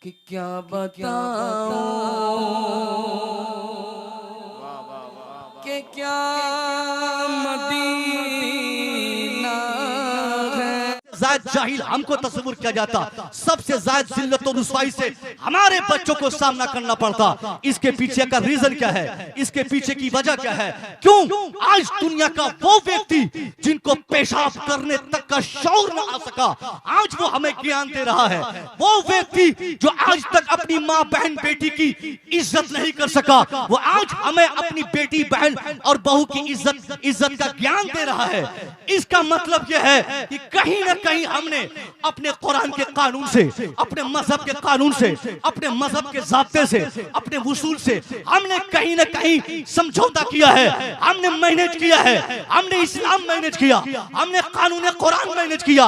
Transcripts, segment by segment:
कि क्या बताऊं कि क्या मदीना है। ज़ायद जाहिल हमको तस्वुर किया जाता, सबसे ज़ायद जिल्लत और रुसवाई से हमारे बच्चों को सामना करना पड़ता। इसके पीछे का रीजन क्या है, इसके पीछे की वजह क्या है? क्यों आज दुनिया का वो व्यक्ति जिनको पेशाब करने तक का शौर न आ सका, आज वो हमें ज्ञान दे रहा है। वो व्यक्ति जो आज तक अपनी माँ बहन बेटी की इज्जत नहीं कर सका, वो आज हमें अपनी बेटी बहन और बहू की इज्जत का ज्ञान दे रहा है। इसका मतलब यह है कि कहीं ना कहीं हमने अपने कुरान के कानून से, अपने मजहब के कानून से, अपने मजहब के ज़ाब्ते से, अपने वसूल से हमने कहीं ना कहीं समझौता किया है, हमने मैनेज किया है, हमने इस्लाम मैनेज किया, हमने कानून कुरान मैनेज किया।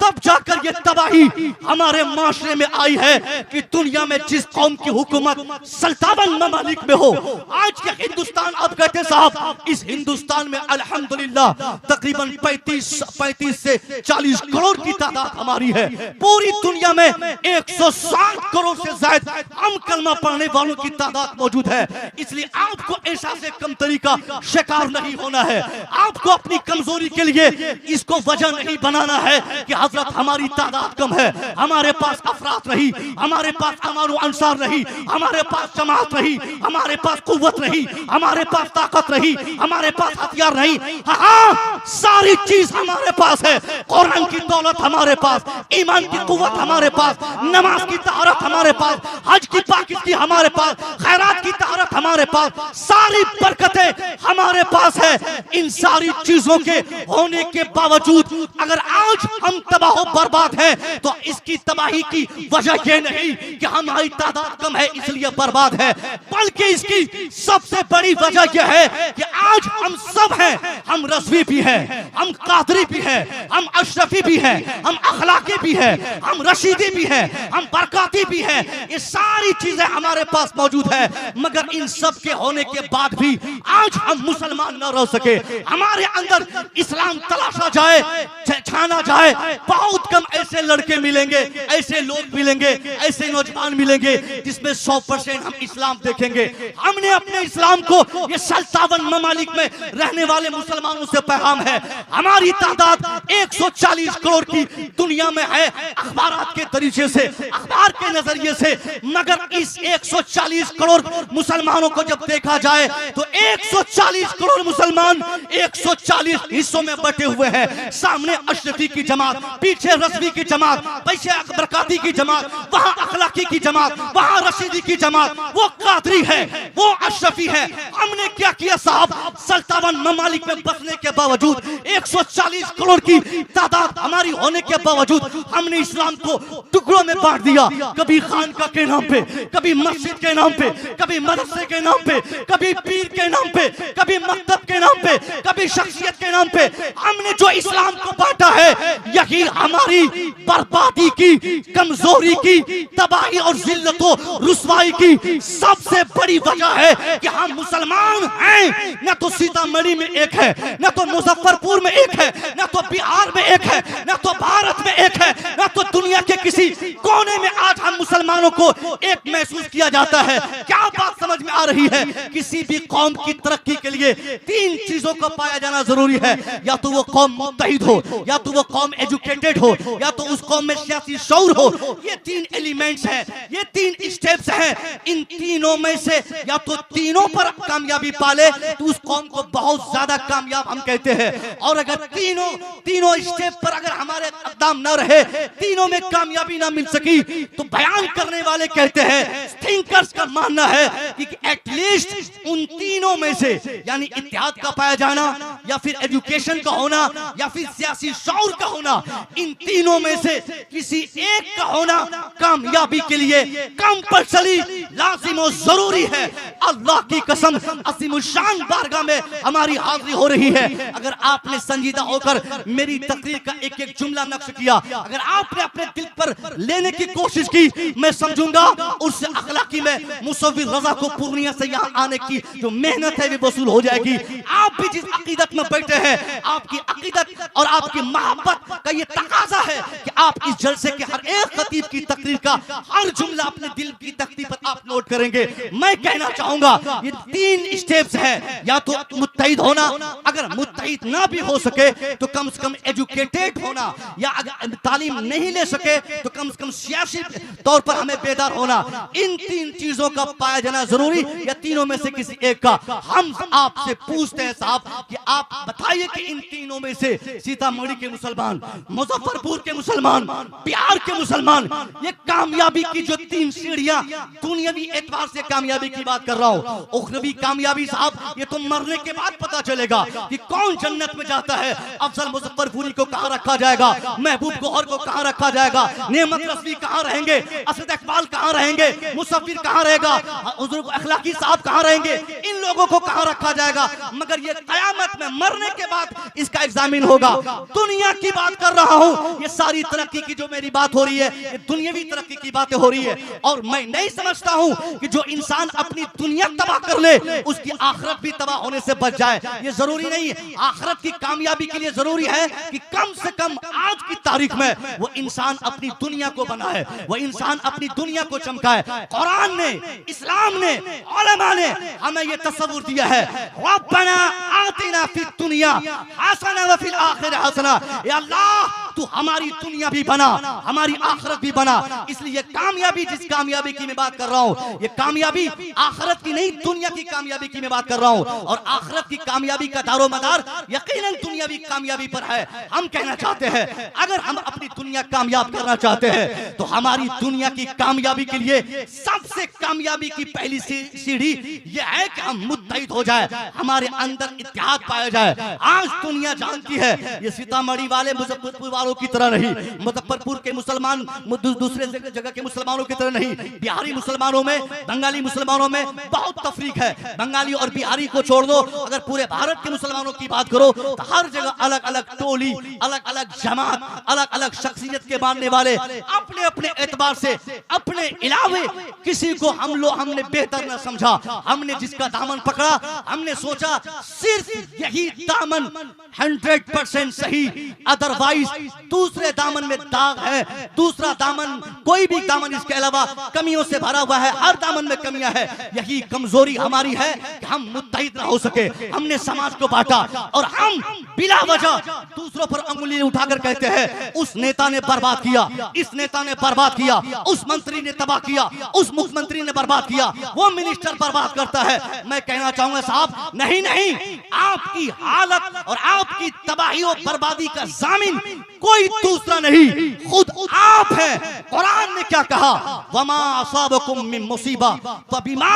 तब जाकर ये तबाही हमारे माशरे में आई है कि दुनिया में जिस कौम की हुकूमत सल्तावन ममालिक में हो, आज के हिंदुस्तान, आप कहते साहब इस हिंदुस्तान में अल्हम्दुलिल्लाह तकरीबन 35 से 40 करोड़ की तादाद हमारी है। पूरी दुनिया में 160 करोड़ से ज्यादा हम कलमा पढ़ने वालों की तादाद मौजूद है। इसलिए आपको एहसास कमतरी का शिकार नहीं होना है। आपको अपनी कमजोरी के लिए इसको वजह नहीं बनाना है कि हजरत हमारी तादाद कम है, हमारे पास अफराद नहीं, हमारे पास अमानो अंसार नहीं, हमारे पास जमात नहीं, हमारे पास कुव्वत नहीं, हमारे पास ताकत नहीं, हमारे पास हथियार नहीं। हाँ, सारी चीज हमारे पास है। कुरान की दौलत हमारे पास, ईमान की कुव्वत हमारे पास, नमाज की तहरत हमारे पास, हज की पाकिस्ती हमारे पास, खैरात की तहरत हमारे पास, सारी बरकतें हमारे पास है। इन सारी चीजों के होने के बावजूद अगर आज हम तबाह बर्बाद हैं, तो इसकी तबाही की वजह यह नहीं कि हमारी तादाद कम है इसलिए बर्बाद है, बल्कि इसकी सबसे बड़ी वजह यह है कि आज हम सब हैं, हम रज़वी भी हैं, हम कादरी भी हैं, हम अशरफी भी हैं, हम अखलाकी भी हैं, हम रशीदी भी हैं, हम बरकाती भी हैं। ये सारी चीजें हमारे पास मौजूद है, मगर इन सब के होने के बाद भी आज हम मुसलमान न रह सके। हमारे अंदर इस्लाम तलाशा जाए, छाना जाए, बहुत कम ऐसे लड़के मिलेंगे, ऐसे लोग मिलेंगे, ऐसे नौजवान मिलेंगे जिसमें 100% हम इस्लाम देखेंगे। हमने अपने इस्लाम को ये 57 ममालिक में रहने वाले मुसलमानों से पैगाम है। हमारी तादाद 140 करोड़ की दुनिया में है अखबारात के तरीके से, अखबार के नजरिए से, मगर इस 140 करोड़ मुसलमानों को जब देखा जाए तो 140 करोड़ मुसलमान 140 हिस्सों में बटे हुए हैं। सामने अशरफी की जमात, पीछे रज़वी की जमात, पीछे बरकाती की जमात, वहां अखलाकी की जमात, वहां रशीदी की जमात, वो कादरी है, वो अशरफी है। हमने क्या किया साहब, 57 ममालिक में बसने के बावजूद, 140 करोड़ की तादाद हमारी होने के बावजूद हमने इस्लाम को टुकड़ों में बांट दिया। कभी खानका के नाम पे, कभी मस्जिद के नाम पे, कभी मदरसे के नाम पे, कभी पीर के नाम पे, कभी मकतब के नाम पे, कभी शख्सियत के नाम पे हमने जो इस्लाम को बांटा है, यही हमारी बर्बादी की, कमजोरी की, तबाही और जिल्लतों रुसवाई की सबसे बड़ी वजह है कि हम मुसलमान हैं। न तो सीतामढ़ी में एक है, न तो मुजफ्फरपुर में एक है, न तो बिहार में एक है, न तो भारत में एक है, न तो दुनिया के किसी कोने में आज हम मुसलमानों को एक महसूस किया जाता है। क्या बात समझ में आ रही है? किसी भी कौम की तरक्की के लिए 3 चीजों को पाया जाना जरूरी है। या तो वो कौम मुत्तहिद हो, या तो वो कौम एजुकेटेड हो, या तो उस कौम में सियासी शऊर हो। ये 3 एलिमेंट्स हैं, ये 3 स्टेप्स हैं। इन तीनों में से या तो तीनों पर कामयाबी पाले तो उस कौम को बहुत ज्यादा कामयाब हम कहते हैं। और अगर तीनों स्टेप पर अगर हमारे इक़दाम न रहे, तीनों में कामयाबी ना मिल सकी, तो बयान करने वाले कहते हैं, थिंकर्स का मानना है कि एटलीस्ट उन तीनों में से, यानी इत्तेहाद का पाया जाना, या फिर एजुकेशन का होना, या फिर सियासी शऊर का होना, इन तीनों में से किसी एक का होना कामयाबी के लिए कंपल्सरी, लाजिम और जरूरी है। अल्लाह की कसम, असीमुशान बारगाह में हमारी हाजिरी हो रही है। अगर आपने संजीदा होकर मेरी तकरीर का एक एक जुमला नक्श किया, अगर आपने अपने दिल पर लेने की कोशिश की, मैं समझूंगा उससे अखलाकी में मुसव्विर रजा को पूर्णिया से यहाँ आने की जो मेहनत है वो वसूल हो जाएगी। आप भी जिस अकीदत में बैठे हैं, आपकी अकीदत और आपकी मोहब्बत का ये तकाजा है कि आप इस जलसे के हर एक खतीब की तकरीर का हर जुमला अपने दिल की तख्ती पर आप नोट करेंगे। मैं कहना चाहूंगा ये 3 स्टेप्स हैं, या तो मुत्तहिद होना, अगर मुत्तहिद ना भी हो सके तो कम से कम एजुकेटेड होना, या अगर तालीम नहीं ले सके तो कम से कम सियासी तौर पर हमें बेदार होना। इन 3 चीजों का पाया जाना जरूरी, या तीनों में से किसी एक का। हम आपसे पूछते हैं साहब कि आप बताइए कि इन तीनों में से सीतामढ़ी के मुसलमान, मुजफ्फरपुर के मुसलमान, बिहार के मुसलमान, ये कामयाबी की जो 3 सीढ़ियां, दुनियावी एतबार से कामयाबी की बात कर रहा हूं, उखरवी कामयाबी साहब ये तो मरने के बाद पता चलेगा कि कौन जन्नत में जाता है। अफजल मुजफ्फरपुरी को कहां रखा जाएगा, महबूब गौहर को कहां रखा जाएगा, नेमत रज़वी कहां रहेंगे, असद इकबाल कहां रहेंगे, मुसव्विर कहां रहेगा, हुजूर अखलाकी साहब कहां रहेंगे, इन लोगों को कहां रखा जाएगा। मगर ये कयामत में मरने के बाद इसका एग्जामिन होगा। दुनिया की बात कर रहा हूं, ये सारी तरक्की की जो मेरी बात हो रही है ये दुनियावी तरक्की की बातें हो रही है, और मैं नहीं समझता हूं कि जो इंसान अपनी दुनिया तबाह कर ले उसकी आखिरत भी तबाह होने से बच जाए। ये जरूरी नहीं है। आखिरत की कामयाबी के लिए जरूरी है कि कम से कम आज की तारीख में वो इंसान अपनी दुनिया को बनाए, वो इंसान अपनी दुनिया को चमकाए। कुरान ने, इस्लाम ने, उलमा ने हमें ये तसव्वुर दिया है, रब्बना आतिना फिद दुनिया हसना व फिल आखिरति हसना। या अल्लाह तू हमारी दुनिया भी बना, हमारी आखिरत भी बना। इसलिए कामयाबी, जिस कामयाबी की मैं बात कर रहा हूं, ये कामयाबी आखिरत की नहीं, दुनिया की कामयाबी की मैं बात कर रहा हूं। और आखिरत की कामयाबी का दारोमदार यकीनन दुनियावी कामयाबी पर है। हम कहना चाहते हैं अगर हम अपनी दुनिया कामयाब करना चाहते हैं तो हमारी दुनिया की कामयाबी के लिए सबसे कामयाबी की पहली सीढ़ी यह है कि हम मुत्तहिद हो जाए, हमारे अंदर इत्तेहाद पाया जाए। आज दुनिया जानती है ये सीतामढ़ी वाले मुजफ्फरपुर वालों की तरह नहीं, मुजफ्फरपुर के मुसलमान दूसरे जगह के मुसलमानों की तरह नहीं। बिहारी मुसलमानों में, बंगाली मुसलमानों में बहुत तफरीक है। बंगाली और बिहारी को छोड़ दो, अगर पूरे भारत के मुसलमानों की बात करो तो हर जगह अलग अलग टोली, अलग अलग जमात, अलग अलग शख्सियत के मानने वाले अपने अपने एतबार से, अपने इलावे किसी को हमने बेहतर न समझा। हमने जिसका दामन पकड़ा, हमने सोचा सिर्फ यही दामन 100% सही, अदरवाइज दूसरे दामन में दाग है, दूसरा दामन, कोई भी दामन इसके अलावा कमियों से भरा हुआ है, हर दामन में कमियां है। यही कमजोरी हमारी है कि हम मुत्तहिद ना हो सके। हमने समाज को बांटा और हम बिला वजह दूसरों पर अंगुली उठाकर कहते हैं उस नेता ने बर्बाद किया, इस नेता ने बर्बाद किया, उस मंत्री ने तबाह किया, उस मुख्यमंत्री ने बर्बाद किया, वो मिनिस्टर बर्बाद करता है। मैं कहना चाहूंगा साहब नहीं नहीं, आपकी हालत और आपकी तबाही और बर्बादी का जामिन कोई दूसरा नहीं, खुद आप हैं। कुरान ने क्या कहा, वमा असाबकुम मिन मुसीबा फबिमा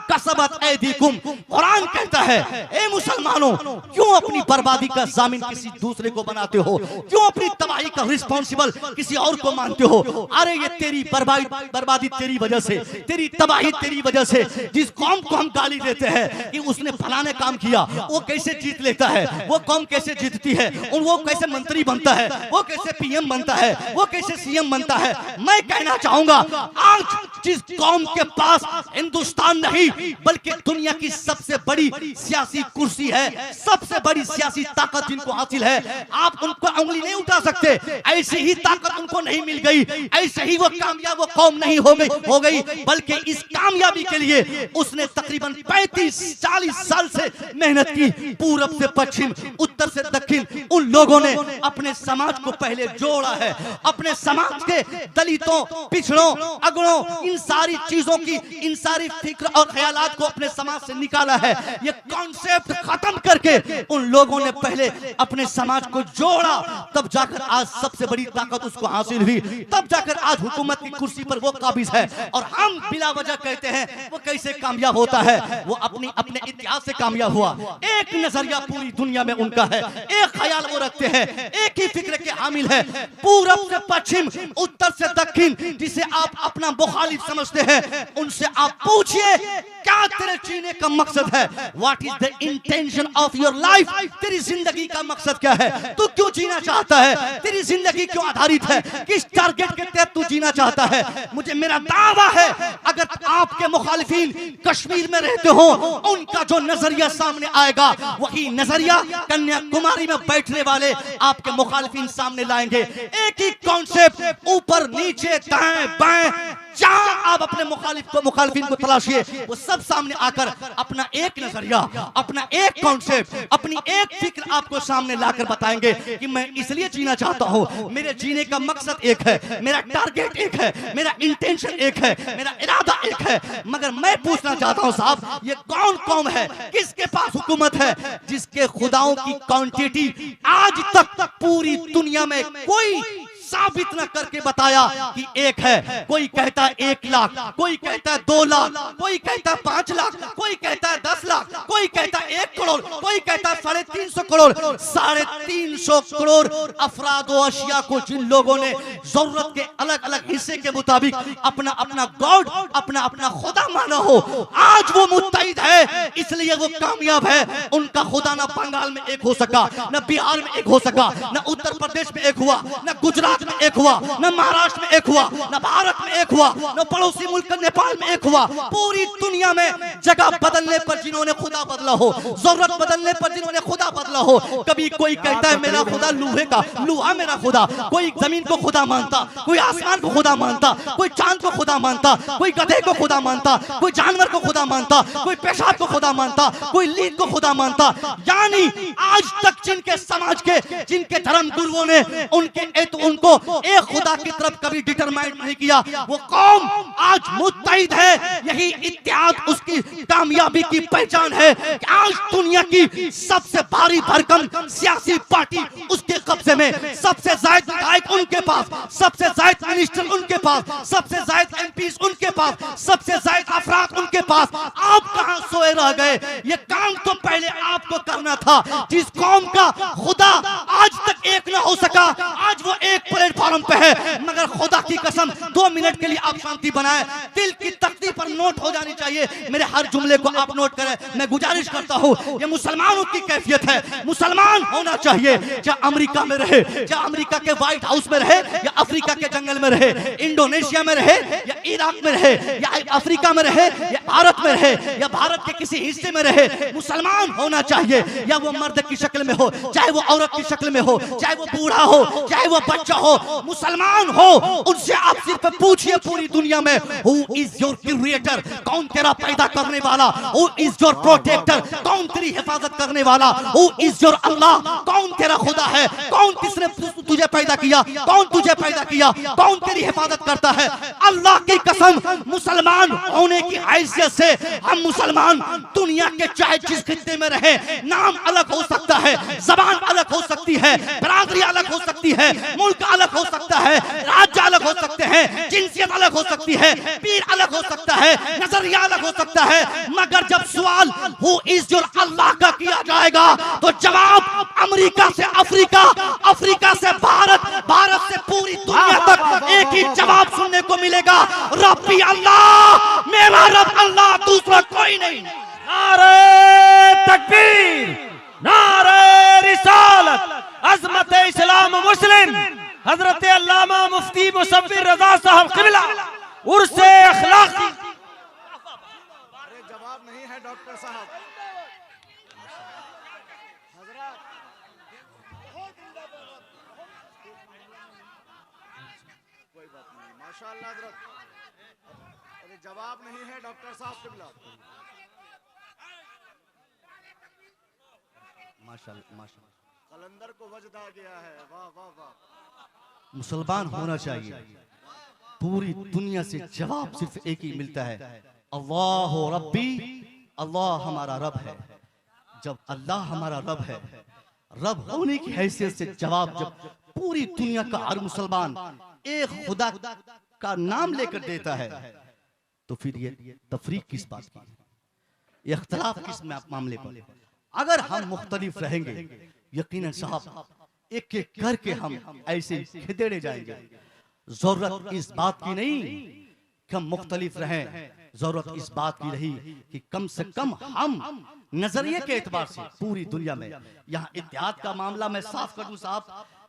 कसबत ऐदीकुम। कुरान कहता है ए मुसलमानों, क्यों अपनी बर्बादी का जामिन किसी दूसरे को बनाते हो, क्यों अपनी तबाही का रिस्पांसिबल किसी और को मानते हो। अरे ये तेरी बर्बादी तेरी वजह से, तेरी तबाही तेरी वजह से। जिस कौम को हम गाली देते हैं कि उसने फलाने काम किया, वो कैसे जीत लेता है, वो कौम कैसे जीतती है, और वो कैसे मंत्री बनता है, वो कैसे पीएम बनता है, वो कैसे सीएम बनता है। मैं कहना चाहूंगा आज जिस कौम के पास हिंदुस्तान नहीं बल्कि दुनिया की सबसे बड़ी सियासी कुर्सी है, सबसे बड़ी सियासी ताकत जिनको हासिल है, आप उनको उंगली नहीं उठा सकते। ऐसी ही ताकत उनको नहीं मिल गई, ऐसे ही वो कामयाब वो कौम नहीं हो गई, बल्कि इस कामयाबी के लिए उसने तकरीबन 35-40 साल से मेहनत की। पूरब से पश्चिम, उत्तर से दक्षिण, उन लोगों ने अपने समाज को पहले जोड़ा है, अपने समाज के दलितों, पिछड़ों, अगड़ों, इन सारी चीजों की, इन सारी फिक्र और ख्यालात को अपने समाज से निकाला है। ये कॉन्सेप्ट खत्म करके उन लोगों ने पहले अपने समाज को जोड़ा, तब जाकर आज सबसे बड़ी ताकत उसको हासिल हुई, तब जाकर आज हुकूमत की कुर्सी पर वो काबिज है। और हम बिला वजह कहते हैं वो कैसे कामयाब होता है, वो अपने इतिहास से कामयाब हुआ। एक नजरिया पूरी दुनिया में उनका है, एक ख्याल वो रखते हैं, एक ही फिक्र के हामिल है। पूरब से पश्चिम, उत्तर से दक्षिण, जिसे आप अपना बुखारी मुखालिफ समझते हैं उनसे आप पूछिए क्या तेरे जीने का मकसद है? What is the intention of your life? तेरी जिंदगी का मकसद क्या है? तू क्यों जीना चाहता है? तेरी जिंदगी क्यों आधारित है? किस टारगेट के तहत तू जीना चाहता है? मुझे मेरा दावा है अगर आपके मुखालिफिन कश्मीर में रहते हो उनका जो नजरिया सामने आएगा वही नजरिया कन्याकुमारी में बैठने वाले आपके मुखालिफिन सामने लाएंगे। एक ही कॉन्सेप्ट, ऊपर नीचे दाएं बाएं, जहां आप अपने मुखालिफिन को तलाशिए वो सब सामने आकर अपना एक नजरिया, अपना एक कॉन्सेप्ट, अपनी एक फिक्र आपको सामने लाकर बताएंगे कि मैं इसलिए जीना चाहता हूं, मेरे जीने का मकसद एक है, मेरा टारगेट एक है, मेरा इंटेंशन एक है, मेरा इरादा एक है। मगर मैं पूछना चाहता हूं साहब, ये कौन कौम है, किसके पास हुकूमत है जिसके खुदाओं की क्वांटिटी आज तक पूरी दुनिया में कोई साबित न करके बताया कि एक है? कोई कहता है 1 लाख, कोई कहता है 2 लाख, कोई कहता है 5 लाख, कोई कहता है 10 लाख, कोई कहता है 1 करोड़, कोई कहता है 350 करोड़। 350 करोड़ अफराद व अशिया को जिन लोगों ने जरूरत के अलग अलग हिस्से के मुताबिक अपना अपना गॉड, अपना अपना खुदा माना हो, आज वो मुत्तहिद है इसलिए वो कामयाब है। उनका खुदा ना बंगाल में एक हो सका, न बिहार में एक हो सका, न उत्तर प्रदेश में एक हुआ, न गुजरात में एक हुआ, न महाराष्ट्र में एक हुआ, न भारत में एक हुआ, न पड़ोसी मुल्क नेपाल में एक हुआ। पूरी दुनिया में जगह बदलने पर जिन्होंने खुदा बदला हो, जरूरत बदलने पर जिन्होंने खुदा बदला हो। कभी कोई कहता है मेरा खुदा लोहे का, लोहा मेरा खुदा, कोई जमीन को खुदा मानता, कोई आसमान को खुदा मानता, कोई चांद को खुदा मानता, कोई गधे को खुदा मानता, कोई जानवर को खुदा मानता, कोई पेशाब को खुदा मानता, कोई लीद को खुदा मानता। यानी आज तक जिनके समाज के, जिनके धर्म गुरुओं ने उनको एक खुदा की तरफ कभी डिटरमाइन नहीं किया, वो कौम आज मुत्तहिद है। यही इत्तेहाद उसकी कामयाबी की पहचान है कि आज दुनिया की सबसे भारी भरकम सियासी पार्टी उसके कब्जे में, सबसे ज्यादा विधायक उनके पास, सबसे ज्यादा मिनिस्टर उनके पास, सबसे ज्यादा एमपी उनके पास, सबसे ज्यादा अफराद उनके पास। आप कहां सोए रह गए? ये काम तो पहले आपको करना था। जिस कौम का खुदा आज तक एक ना हो सका, आज वो एक प्लेटफॉर्म पे है। मगर खुदा की कसम 2 मिनट के लिए आप शांति बनाए, दिल की तख्ती पर नोट हो जानी चाहिए। मेरे हर जुमले को आप नोट करें, मैं गुजारिश करता हूं। ये मुसलमानों की कैफियत है, मुसलमान होना चाहिए, चाहे अमेरिका में रहे, चाहे अमेरिका के व्हाइट हाउस में रहे, या अफ्रीका के जंगल में रहे, इंडोनेशिया में रहे, या इराक में रहे, या अफ्रीका में रहे, या भारत में रहे, या भारत के किसी हिस्से में रहे, मुसलमान होना चाहिए। या वो मर्द की शक्ल में हो, चाहे वो औरत की शक्ल में हो, चाहे वो बूढ़ा हो, चाहे वो बच्चा हो, मुसलमान हो। उनसे आप सिर्फ पूछिए पूरी दुनिया में, हु इज योर क्रिएटर? कौन तेरा पैदा करने वाला? Who is your protector? कौन तेरी हिफाजत करने वाला? हु इज योर अल्लाह? कौन तेरा खुदा है? कौन किसने तुझे पैदा किया? कौन तुझे पैदा किया? कौन तेरी हिफाजत करता है? अल्लाह की कसम, मुसलमान होने की हैसियत से हम मुसलमान दुनिया के चाहे जिस खित्ते में रहे, नाम अलग हो सकता है, जबान अलग हो सकती है, बरादरी अलग हो सकती है, मुल्क अलग हो सकता है, राज्य अलग हो सकते हैं, जिनसियत अलग हो सकती है, पीर अलग हो सकता है, नजरिया अलग हो सकता है। मगर जब सवाल हु इज योर अल्लाह का किया जाएगा तो जवाब अमेरिका से अफ्रीका, अफ्रीका से भारत, भारत से पूरी दुनिया तक एक ही जवाब सुनने को मिलेगा, रब्बी अल्लाह, मेरा रब अल्लाह, दूसरा कोई नहीं। नारे तकबीर, नारे रिसालत, अज़मत इस्लाम मुस्लिम, हजरत अल्लामा मुफ्ती मुसव्विर रज़ा साहब क़िबला, उर्से अखलाक़ी। जवाब नहीं है डॉक्टर साहब। कोई बात नहीं, माशाअल्लाह हजरत। अरे जवाब नहीं है डॉक्टर साहब क़िबला। माशाअल्लाह, माशाअल्लाह। कलंदर को वजदा गया है, वाह वाह वाह। मुसलमान होना चाहिए। पूरी दुनिया से जवाब सिर्फ एक ही मिलता है, अल्लाह रब्बी, अल्लाह हमारा रब है। जब अल्लाह हमारा रब है, रब होने की हैसियत से जवाब जब पूरी दुनिया का हर मुसलमान एक खुदा का नाम लेकर देता है तो फिर ये तफरीक किस बात की, इख्तलाफ किस मामले पर? अगर हम मुख्तलिफ रहेंगे यकीनन साहब एक एक करके हम ऐसे खिदेड़े जाएंगे। जरूरत इस बात की नहीं हम मुख्तलिफ रहें, जरूरत इस बात की रही कि कम से कम हम नजरिए के एतबार से पूरी दुनिया में, यहाँ इत्तेहाद का मामला मैं साफ कर दूं साहब,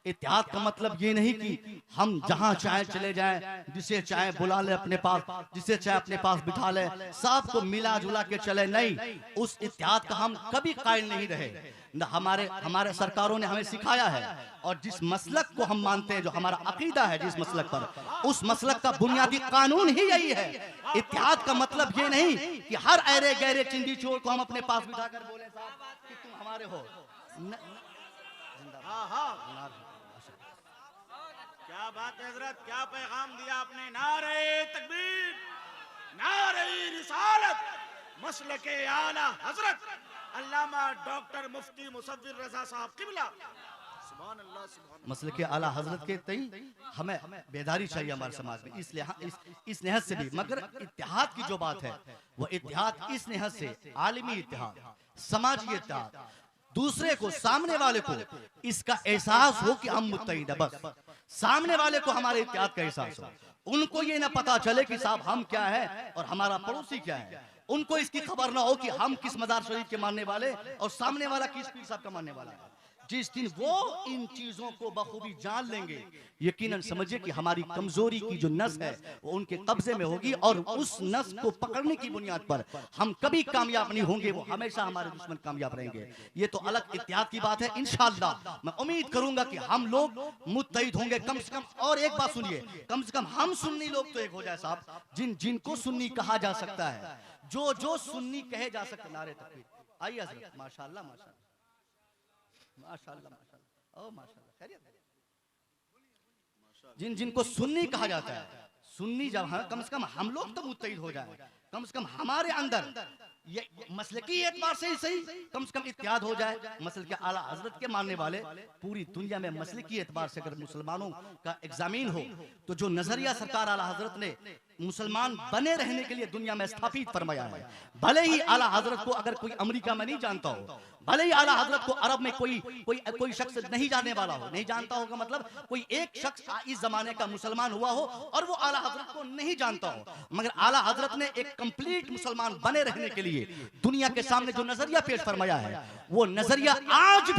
इत्तेहाद का मतलब ये नहीं कि हम जहां चाहे चले जाएं, जिसे चाहे बुला ले अपने पास, जिसे चाहे अपने पास बिठा ले, सबको मिला जुला के चले, नहीं, उस इत्तेहाद का हम कभी कायल नहीं रहे। न हमारे सरकारों ने हमें सिखाया है, और जिस मसलक को हम मानते हैं, जो हमारा अकीदा है जिस मसलक पर, उस मसलक का बुनियादी कानून ही यही है। इत्तेहाद का मतलब ये नहीं कि हर ऐरे गहरे चिंदी चोर को हम अपने पास बिठा कर बोले साहब कि तुम हमारे हो। क्या बात है हजरत, क्या पैगाम दिया आपने। नारे तकबीर, नारे रिसालत, मसलके आला हजरत अल्लामा डॉक्टर मुफ्ती मुसव्विर रजा साहब किबला, सुभान अल्लाह, सुभान अल्लाह। मसलके आला हजरत के तई हमें बेदारी चाहिए हमारे समाज में, इसलिए इस नेहत से भी। मगर इत्तेहाद की जो बात है, वो इत्तेहाद इस नेहत से, आलमी इत्तेहाद, समाजी इत्तेहाद, दूसरे को, सामने वाले को इसका एहसास हो कि हम मुत्तहिद हैं, बस सामने वाले को हमारे इत्तेहाद का एहसास हो। उनको ये ना पता चले कि साहब हम क्या है और हमारा पड़ोसी क्या है, उनको इसकी खबर ना हो कि हम किस मजार शरीफ के मानने वाले और सामने वाला किस पीर साहब का मानने वाला है। जिस दिन वो इन चीजों को बखूबी जान लेंगे, यकीनन समझिए कि हमारी कमजोरी की जो नस है वो उनके कब्जे में होगी, और उस नस को पकड़ने की बुनियाद पर हम कभी कामयाब नहीं होंगे, वो हमेशा हमारे दुश्मन कामयाब रहेंगे। ये तो अलग इत्तेहाद की बात है। इंशाअल्लाह मैं उम्मीद करूंगा कि हम लोग मुत्तहिद होंगे कम से कम। और एक बात सुनिए, कम से कम हम सुन्नी लोग तो एक हो जाए साहब, जिनको सुन्नी कहा जा सकता है, जो सुन्नी कहे जा सकते। नारे तकबीर। आइए हज़रत, माशाअल्लाह माशाअल्लाह माशाअल्लाह माशाअल्लाह, ओ माशाअल्लाह, खैरियत है। जिनको सुन्नी कहा जाता है, सुन्नी जब कम से कम हम लोग तो मुत्तहिद हो जाए, कम से कम हमारे अंदर ये मसलकी एतबार से ही सही, कम से कम इत्तेहाद हो जाए। मसल के आला हजरत के मानने वाले पूरी दुनिया में मसलकी एतबार से अगर मुसलमानों का एग्जामिन हो, तो जो नजरिया सरकार आला हजरत ने मुसलमान बने रहने के लिए दुनिया में स्थापित फरमाया है, भले ही आला हजरत को अगर कोई अमेरिका में नहीं जानता हो, भले ही आला हजरत को अरब में कोई शख्स नहीं जानने वाला हो, नहीं जानता होगा मतलब कोई एक शख्स इस जमाने का मुसलमान हुआ हो और वो आला हजरत को नहीं जानता हो, मगर आला हजरत ने एक कंप्लीट मुसलमान बने रहने के लिए दुनिया के सामने जो नजरिया पेश फरमाया है, वो नजरिया आज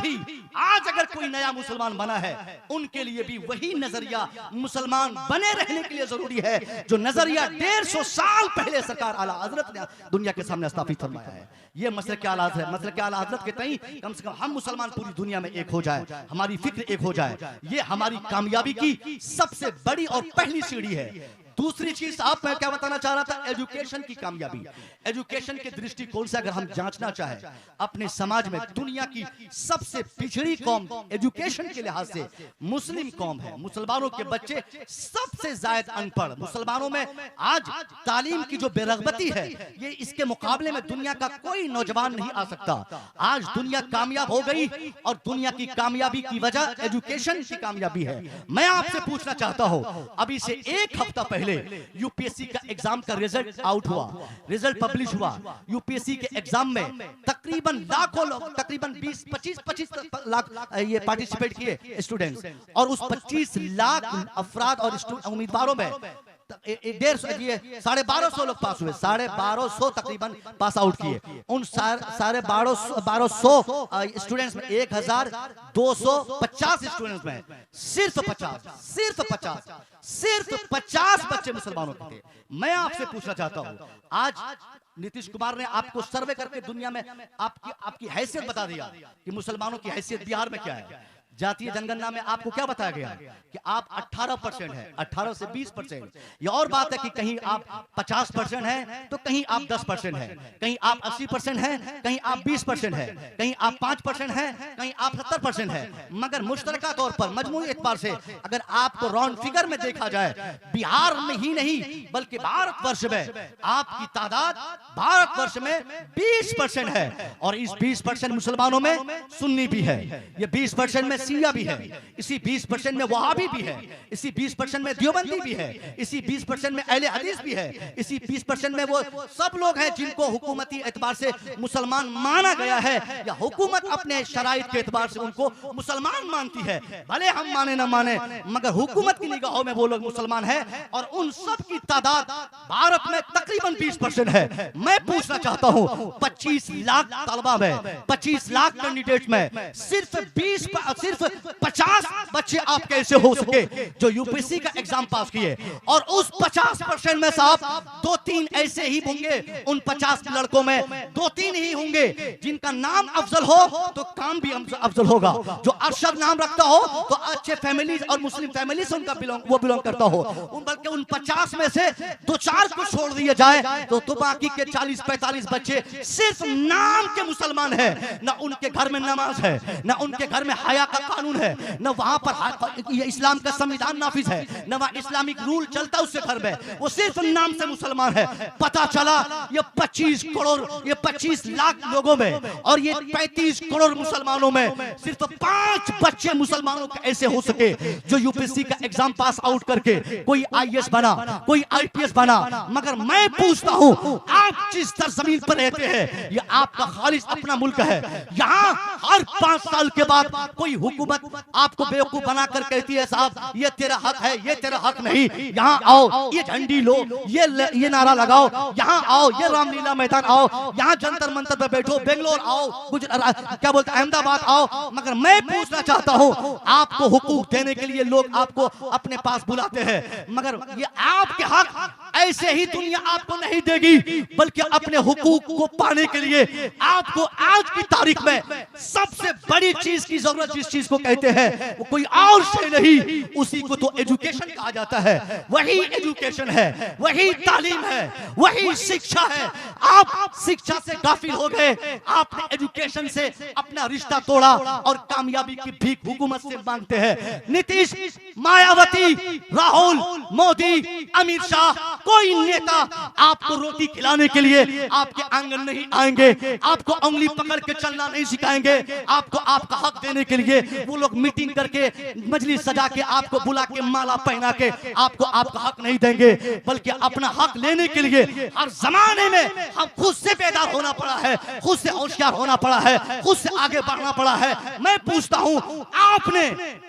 अगर कोई नया मुसलमान बना है, उनके लिए भी वही नजरिया मुसलमान बने रहने के लिए जरूरी है, जो नजरिया 150 साल पहले सरकार आला हजरत ने दुनिया के सामने स्थापित फरमाया है। ये मसले के आला है, मसले के आला हजरत के तई कम से कम हम मुसलमान पूरी दुनिया में एक हो जाए, हमारी फिक्र एक हो जाए, ये हमारी कामयाबी की सबसे बड़ी और पहली सीढ़ी है। दूसरी चीज आप मैं क्या बताना चाह रहा था, एजुकेशन की कामयाबी। एजुकेशन के दृष्टिकोण से अगर हम जांचना चाहें अपने समाज में, दुनिया की सबसे पिछड़ी कौम एजुकेशन के लिहाज से मुस्लिम कौम है। मुसलमानों के बच्चे सबसे ज्यादा अनपढ़, मुसलमानों में आज तालीम की जो बेरगबती है, ये इसके मुकाबले में दुनिया का कोई नौजवान नहीं आ सकता। आज दुनिया कामयाब हो गई और दुनिया की कामयाबी की वजह एजुकेशन की कामयाबी है। मैं आपसे पूछना चाहता हूं, अभी से एक हफ्ता पहले यूपीएससी का एग्जाम का रिजल्ट आउट हुआ, रिजल्ट पब्लिश हुआ। यूपीएससी के एग्जाम में तकरीबन लाखों लोग, तकरीबन 25 लाख ये पार्टिसिपेट किए स्टूडेंट्स, और उस 25 लाख अफराद और उम्मीदवारों में 1250 लोग पास हुए, 1250 तकरीबन पास आउट किए। उन 1250 स्टूडेंट्स में 1250 स्टूडेंट्स में सिर्फ 50 बच्चे मुसलमानों के थे। मैं आपसे पूछना चाहता हूं, आज नीतीश कुमार ने आपको सर्वे करके दुनिया में आपकी हैसियत बता दिया कि मुसलमानों की हैसियत बिहार में क्या है। जातीय जनगणना में आपको क्या बताया गया कि आप 18% है, 18 से 20%। ये और बात है कि कहीं आप 50% है तो कहीं आप 10% है, कहीं आप 80% है, कहीं आप 20% है, कहीं आप 5% है, कहीं आप 70% है। मगर मुश्तरका तौर पर मजमूई एतबार से अगर आपको राउंड फिगर में देखा जाए, बिहार में ही नहीं बल्कि भारतवर्ष में आपकी तादाद भारतवर्ष में 20% है, और इस 20% मुसलमानों में सुन्नी भी है। ये 20% में में शिया भी है, इसी 20% में वहाबी भी है, इसी 20% में देवबंदी भी है, इसी 20% में अहले हदीस भी है, इसी 20% में वो सब लोग हैं जिनको हुकूमती एतबार से मुसलमान माना गया है, या हुकूमत अपने शराइत के एतबार से उनको मुसलमान मानती है। भले हम माने ना माने, मगर हुकूमत की निगाहों में वो लोग मुसलमान है, और उन सब की तादाद भारत में तकरीबन 20% है। मैं पूछना चाहता हूं, 25 लाख तलबा में, 25 लाख कैंडिडेट में सिर्फ 50 बच्चे आप कैसे हो सके जो यूपीएससी का एग्जाम पास किए, और उस 50% में साहब 2-3 ऐसे ही होंगे, उन 50 लड़कों में 2-3 ही होंगे जिनका नाम अफजल हो तो काम भी अफजल होगा, जो अरशद नाम रखता हो तो अच्छे फैमिलीज और मुस्लिम फैमिली से उनका बिलोंग करता हो। बल्कि उन 50 में से 2-4 को छोड़ दिया जाए तो बाकी के 40-45 बच्चे सिर्फ नाम के मुसलमान है, ना उनके घर में नमाज है, ना उनके घर में हया का कानून है, ना वहां पर ये इस्लाम का संविधान नाफिज है, ना वहां इस्लामिक रूल चलता उससे घर में, वो सिर्फ नाम से मुसलमान है। पता चला ये 25 करोड़, ये 25 लाख लोगों में और ये 35 करोड़ मुसलमानों में सिर्फ 5 बच्चे मुसलमानों के ऐसे हो सके जो यूपीएससी का एग्जाम पास आउट करके कोई आईएएस बना, कोई आईपीएस बना। मगर मैं पूछता हूं, आप जिस जमीन पर रहते हैं ये आपका खालिस अपना मुल्क है, यहाँ हर 5 साल के बाद कोई हुकूमत आपको बेवकूफ बनाकर कहती है साहब ये तेरा हक है, ये तेरा हक नहीं, यहाँ आओ, ये झंडी लो, ये नारा लगाओ, यहाँ आओ, ये रामलीला मैदान आओ, यहाँ जंतर मंतर पे बैठो, बेंगलोर आओ, क्या बोलते अहमदाबाद आओ। मगर मैं पूछना चाहता हूँ, आपको हुकूक देने के लिए लोग आपको अपने पास बुलाते हैं, मगर ये आपके हक ऐसे ही दुनिया आपको नहीं देगी, बल्कि अपने हुकूक को पाने के लिए आपको आज की तारीख में सबसे बड़ी चीज की जरूरत, जिस चीज को कहते हैं वो कोई और शय नहीं, उसी को तो एजुकेशन कहा जाता है। वही एजुकेशन है, वही तालीम है, वही शिक्षा है। आप शिक्षा से गाफिल हो गए, आपने एजुकेशन से अपना रिश्ता तोड़ा और कामयाबी की भीख हुकूमत से मांगते हैं। नीतीश, मायावती, राहुल, मोदी, अमित शाह, कोई नेता आपको रोटी खिलाने के लिए आपके आंगन नहीं आएंगे, आपको उंगली पकड़ के चलना नहीं सिखाएंगे, आपको आपका हक देने के लिए वो लोग मीटिंग करके मजलिस सजा के आपको बुला के माला पहना के आपको आपका हक नहीं देंगे, बल्कि अपना हक लेने के लिए हर जमाने में हम खुद से पैदा होना पड़ा है, खुद से होशियार होना पड़ा है, खुद से आगे बढ़ना पड़ा है। मैं पूछता हूं, आपने,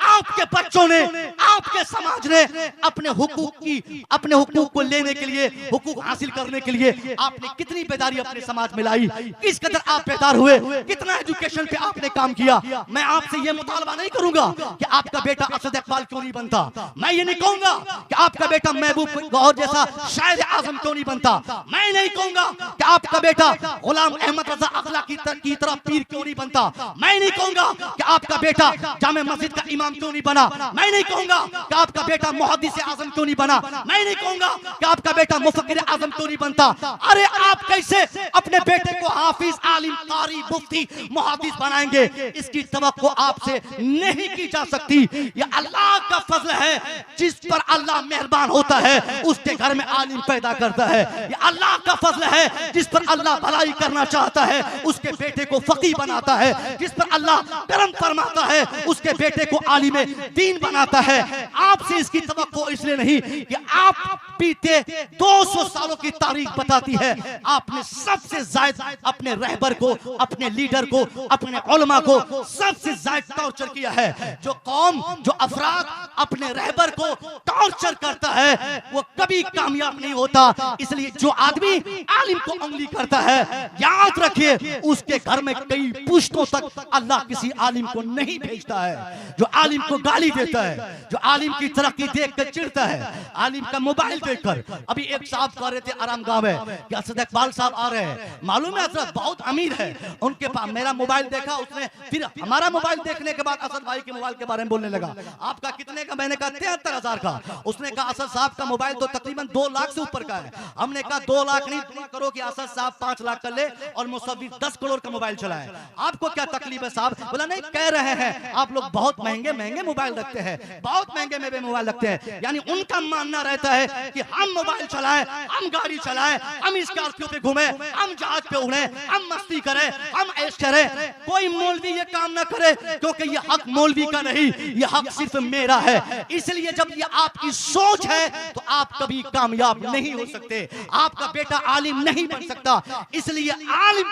आपके बच्चों ने, आपके समाज ने अपने हुकूक को लेने के लिए, हुकूक हासिल करने के लिए आपने कितनी बेदारी अपने समाज में लाई, किस कदर आप बेदार हुए, कितना एजुकेशन पे आपने काम किया। मैं आपसे ये मुतालबा नहीं करूंगा कि आपका बेटा असद इकबाल क्यों नहीं बनता, मैं ये नहीं कहूंगा कि आपका बेटा महबूब गौहर जैसा शायर आजम क्यों नहीं बनता, मैं नहीं कहूंगा कि आपका बेटा गुलाम अहमद रजा अखला की तरह पीर क्यों नहीं बनता, मैं नहीं कहूंगा कि आपका बेटा जामे मस्जिद का इमाम क्यों नहीं बना, मैं नहीं कहूंगा कि आपका बेटा मुहद्दिस आजम क्यों नहीं बना, मैं नहीं कहूंगा कि आपका बेटा मुफक्किर आजम क्यों नहीं बनता। अरे आप कैसे अपने बेटे को हाफिज, आलिम, कारी, मुफ्ती, मुहद्दिस बनाएंगे, इसकी तवक्को आपसे नहीं की जा सकती। ये अल्लाह का फजल है, जिस पर अल्लाह मेहरबान होता है उसके घर में आलिम पैदा करता है। ये अल्लाह का फजल है, जिस पर अल्लाह भलाई करना चाहता है उसके बेटे को फकीह बनाता है, जिस पर अल्लाह करम फरमाता है उसके बेटे को आलिम दीन बनाता है। आपसे इसकी तवक्को इसलिए नहीं कि आप बीते 200 सालों की तारीख बताती है, आपने सबसे ज्यादा अपने रहबर को, अपने लीडर को, अपने उलमा को सबसे ज्यादा टॉर्चर किया है। जो कौम, जो अफराद अपने रहबर को टॉर्चर करता है वो कभी कामयाब नहीं होता। इसलिए जो आदमी आलिम को उंगली करता है, याद रखिए उसके घर में कई पुश्तों तक अल्लाह किसी आलिम को नहीं भेजता है। जो आलिम को गाली देता है, जो आलिम की तरक्की देख कर चिढ़ता है, आलिम का मोबाइल देखकर, अभी एक साहब कह रहे थे आराम गांव में कि असद इकबाल साहब आ रहे हैं, मालूम है असद बहुत अमीर है, उनके पास मेरा मोबाइल देखा उसने, फिर हमारा मोबाइल देखने के बाद असद भाई के मोबाइल के बारे में बोलने लगा। आपका कितने का? मैंने कहा 73,000 का। उसने कहा असद साहब का मोबाइल तो तकरीबन 2 लाख से ऊपर का है। हमने कहा 2 लाख नहीं, दुआ करो कि असद साहब 5 लाख कर ले और मुसव्विर 10 करोड़ का मोबाइल चलाए, आपको क्या तकलीफ है साहब? बोला नहीं, कह रहे हैं आप लोग बहुत महंगे महंगे मोबाइल रखते हैं, बहुत महंगे महंगे मोबाइल रखते हैं। यानी उनका मानना रहता है कि हम मोबाइल चलाएं, हम गाड़ी चलाएं, हम स्कॉर्पियो पे घूमें, हम जहाज पे उड़े, हम मस्ती करें, हम ऐश करें। कोई मौलवी ये काम ना करे, क्योंकि क्योंकि ये हक मौलवी का नहीं, ये हक सिर्फ मेरा है। इसलिए जब ये आपकी सोच है तो आप कभी कामयाब नहीं हो सकते, आपका बेटा आलिम नहीं बन सकता। इसलिए आलिम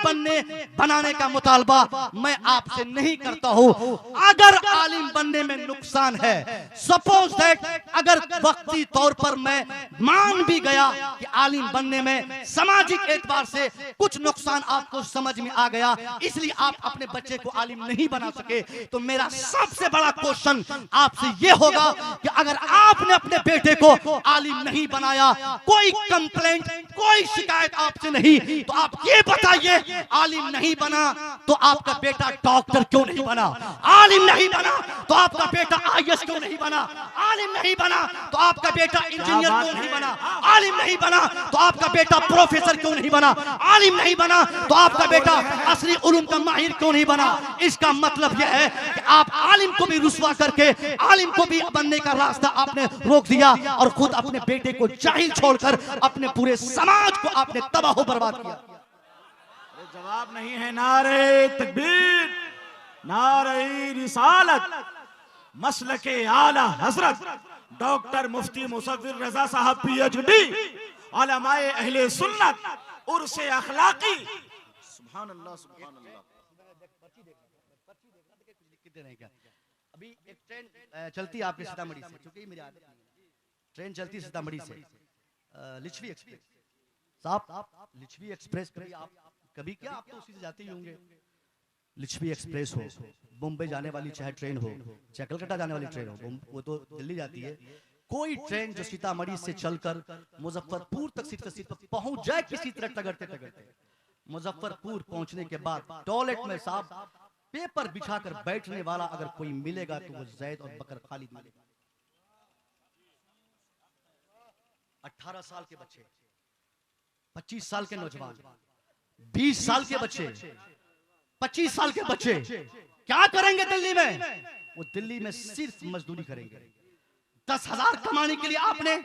बनाने का मुतालबा मैं आपसे नहीं करता हूं। अगर आलिम बनने में नुकसान है, सपोज दैट अगर वक्ती तौर पर मैं मान भी गया कि आलिम बनने में सामाजिक एतबार से कुछ नुकसान आपको समझ में आ गया, इसलिए आप अपने बच्चे को आलिम नहीं बना सके, तो मेरा सबसे बड़ा क्वेश्चन आपसे यह होगा कि अगर आपने अपने बेटे को आलिम नहीं बनाया, कोई कंप्लेंट, कोई शिकायत आपसे नहीं, तो आप ये बताइए आलिम नहीं बना तो आपका बेटा डॉक्टर क्यों नहीं बना? आलिम नहीं बना तो आपका बेटा आईएएस क्यों नहीं बना? आलिम नहीं बना तो आपका बेटा इंजीनियर क्यों नहीं बना? आलिम नहीं बना तो आपका बेटा प्रोफेसर क्यों नहीं बना? आलिम नहीं बना तो आपका बेटा असली उलूम का माहिर क्यों नहीं बना? इसका मतलब यह है कि आप आलिम को भी रुस्वा करके आलिम को भी बनने का रास्ता आपने रोक दिया और खुद अपने बेटे को जाहिल छोड़कर अपने पूरे समाज को आपने तबाह बर्बाद किया। जवाब नहीं है। नारे तकबीर, नारे रिसालत, मसलके आला हजरत डॉक्टर मुफ्ती मुसव्विर रजा साहब पीएचडी, उलमाए अहले सुन्नत, उर्से अखलाकी। सुभान अल्लाह, सुभान अल्लाह। अभी एक ट्रेन चलती है आपके सीतामढ़ी से, क्योंकि मेरी आदत नहीं है, ट्रेन चलती है सीतामढ़ी से, लिच्छवी एक्सप्रेस। साहब लिच्छवी एक्सप्रेस कभी क्या आप तो उसी से जाते ही होंगे। लिच्छवी एक्सप्रेस हो, मुंबई जाने वाली चाहे ट्रेन हो, चाहे कलकत्ता जाने वाली ट्रेन हो, वो तो दिल्ली जाती है। कोई ट्रेन जो सीतामढ़ी से चलकर मुजफ्फरपुर तक सिर्फ पहुंच जाए किसी तरह टगरते टगरते, मुजफ्फरपुर पहुंचने के बाद टॉयलेट में साहब पेपर बिछाकर बैठने वाला अगर कोई मिलेगा तो वो जैद और बकर खालिद मिलेगा। 18 साल के बच्चे, 25 साल के नौजवान, 20 साल के बच्चे, 25 साल के बच्चे क्या करेंगे दिल्ली में? वो दिल्ली में सिर्फ मजदूरी करेंगे। 10,000 कमाने के लिए आपने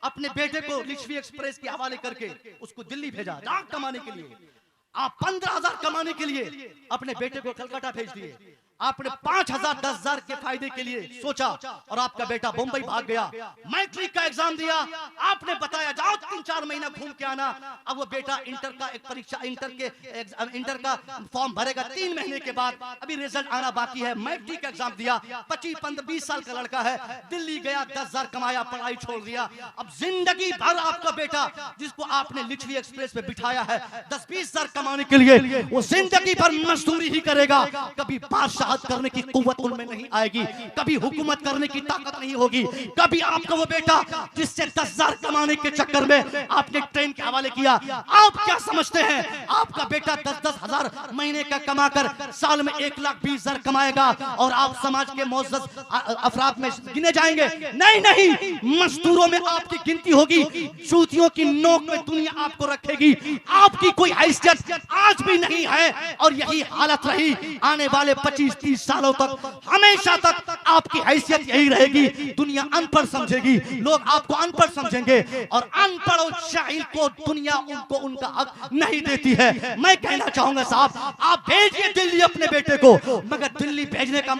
अपने बेटे को लिच्छवी एक्सप्रेस के हवाले करके उसको दिल्ली भेजा जहां कमाने के लिए। आप 15,000 कमाने के लिए अपने बेटे को कलकत्ता भेज दिए। आपने 5,000 10,000 के फायदे के लिए सोचा और आपका बेटा मुंबई भाग गया। मैट्रिक का एग्जाम दिया, आपने बताया जाओ 3-4 महीना घूम के आना। अब वो बेटा इंटर का एक परीक्षा, इंटर का फॉर्म भरेगा 3 महीने के बाद, अभी रिजल्ट आना बाकी है। मैट्रिक का एग्जाम दिया, 25-20 साल का लड़का है, दिल्ली गया, 10,000 कमाया, पढ़ाई छोड़ दिया। अब जिंदगी भर आपका बेटा जिसको आपने लिच्छवी एक्सप्रेस पे बिठाया है 10-20 हजार कमाने के लिए, वो जिंदगी भर मजदूरी ही करेगा। कभी बादशाह करने की कुव्वत उनमें नहीं आएगी, कभी हुकूमत करने की ताकत नहीं होगी। कभी आपका वो बेटा जिससे 10,000 कमाने के चक्कर में आपने ट्रेन के हवाले किया, आप क्या समझते हैं आपका बेटा 10-10 हजार महीने का कमाकर साल में 1,20,000 कमाएगा और आप समाज के मोअज़्ज़ज़ अफराद में गिने जाएंगे? नहीं नहीं, मजदूरों में आपकी गिनती होगी, जूतियों की नोक में दुनिया आपको रखेगी। आपकी कोई हैसियत आज भी नहीं है और यही हालत रही आने वाले 25-30 सालों तक, हमेशा तक आपकी हैसियत यही रहेगी। दुनिया अनपढ़ समझेगी, लोग आपको अनपढ़ समझेंगे और अनपढ़ और जाहिल को दुनिया उनको उनका हक नहीं देती है। मैं कहना चाहूंगा साहब, आप भेजिए दिल्ली अपने बेटे को, मगर दिल्ली भेजने का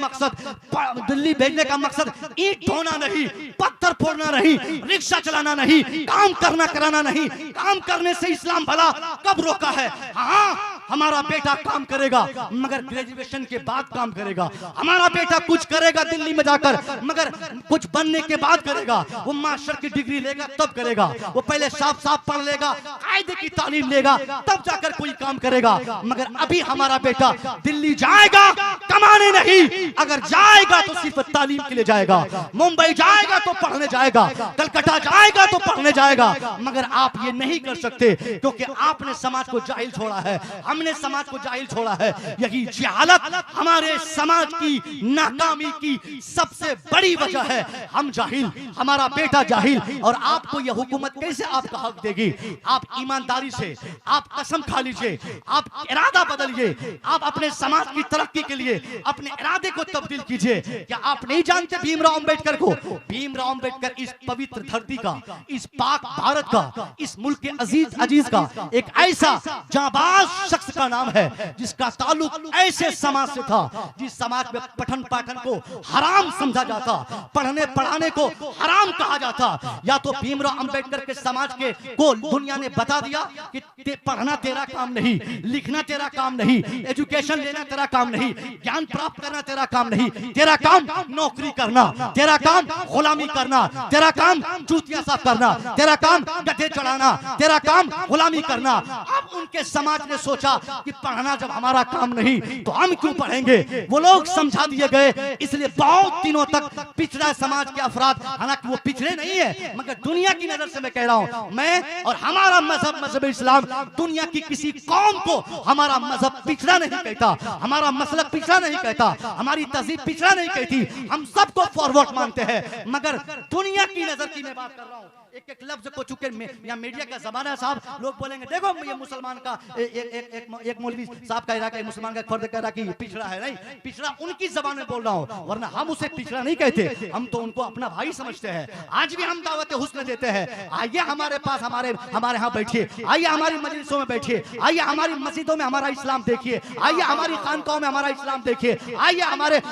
मकसद ईंट ढोना नहीं, पत्थर फोड़ना नहीं, रिक्शा चलाना नहीं, काम करना कराना नहीं। काम करने से इस्लाम भला कब रोका है? हाँ, हमारा बेटा काम करेगा मगर ग्रेजुएशन के बाद काम करेगा। हमारा बेटा कुछ करेगा दिल्ली में जाकर, मगर कुछ बनने के बाद करेगा। वो मास्टर की डिग्री लेगा तब करेगा, वो पहले साफ पढ़ लेगा, कायदे की तालीम लेगा, तब जाकर कोई काम करेगा। मगर अभी हमारा बेटा दिल्ली जाएगा कमाने नहीं, अगर जाएगा तो सिर्फ तालीम के लिए जाएगा। मुंबई जाएगा तो पढ़ने जाएगा, कलकत्ता जाएगा तो पढ़ने जाएगा। मगर आप ये नहीं कर सकते क्योंकि आपने समाज को जाहिल छोड़ा है, हमने समाज को जाहिल छोड़ा है। यही जहालत हमारे समाज की नाकामी की सबसे बड़ी वजह है। हम जाहिल, हमारा बेटा जाहिल, और आपको यह हुकूमत कैसे आपका हक देगी? आप ईमानदारी से आप कसम खा लीजिए, आप इरादा बदलिए, आप अपने समाज की तरक्की के लिए अपने इरादे को तब्दील कीजिए। क्या आप नहीं जानते भीमराव अंबेडकर को? भीमराव अंबेडकर इस पवित्र धरती का, इस पाक भारत का, इस मुल्क के अजीज का एक ऐसा जाबाज शख्स का नाम है जिसका ताल्लुक ऐसे समाज से था जिस समाज में पठन पाठन को हराम समझा जाता, पढ़ने पढ़ाने को हराम कहा जाता। या तो भीमराव अंबेडकर के समाज के को दुनिया ने बता दिया कि पढ़ना तेरा काम नहीं, लिखना तेरा काम नहीं, एजुकेशन लेना तेरा काम नहीं, ज्ञान प्राप्त करना तेरा काम नहीं, तेरा काम नौकरी करना, तेरा काम गुलामी करना, तेरा काम जूतियां साफ करना, तेरा काम गधे चढ़ाना, तेरा काम गुलामी करना। अब उनके समाज ने सोचा कि पढ़ना जब हमारा काम नहीं तो हम क्यों पढ़ेंगे। वो लोग समझा दिए गए, इसलिए बहुत दिनों तक पिछड़ा समाज के अफराद, हालांकि वो पिछड़े नहीं है मगर दुनिया की नजर से मैं कह रहा हूं, मैं और हमारा मजहब इस्लाम दुनिया की किसी कौम को हमारा मजहब पिछड़ा नहीं कहता, हमारा मसलक पिछड़ा नहीं कहता, हमारी तहजीब पिछड़ा नहीं कहती, हम सबको फॉरवर्ड मानते हैं। मगर दुनिया की नजर की मैं बात कर रहा हूं, एक एक लफ्ज को चुके यहाँ मीडिया का जमाना साहब, लोग बोलेंगे देखो ये मुसलमान का एक मौलवी साहब कह रहा है, मुसलमान का फर्द कह रहा कि पिछड़ा है। नहीं, पिछड़ा उनकी जबान में बोल रहा हूँ, वरना हम उसे पिछड़ा नहीं कहते, हम तो उनको अपना भाई समझते हैं। आज भी हम दावत हुस्न देते हैं, आइए हमारे पास, हमारे यहाँ बैठिए, आइए हमारी मजलिसों में बैठिए, आइए हमारी मस्जिदों में हमारा इस्लाम देखिए, आइए हमारी खानकाहों में हमारा इस्लाम देखिए, आइए हमारे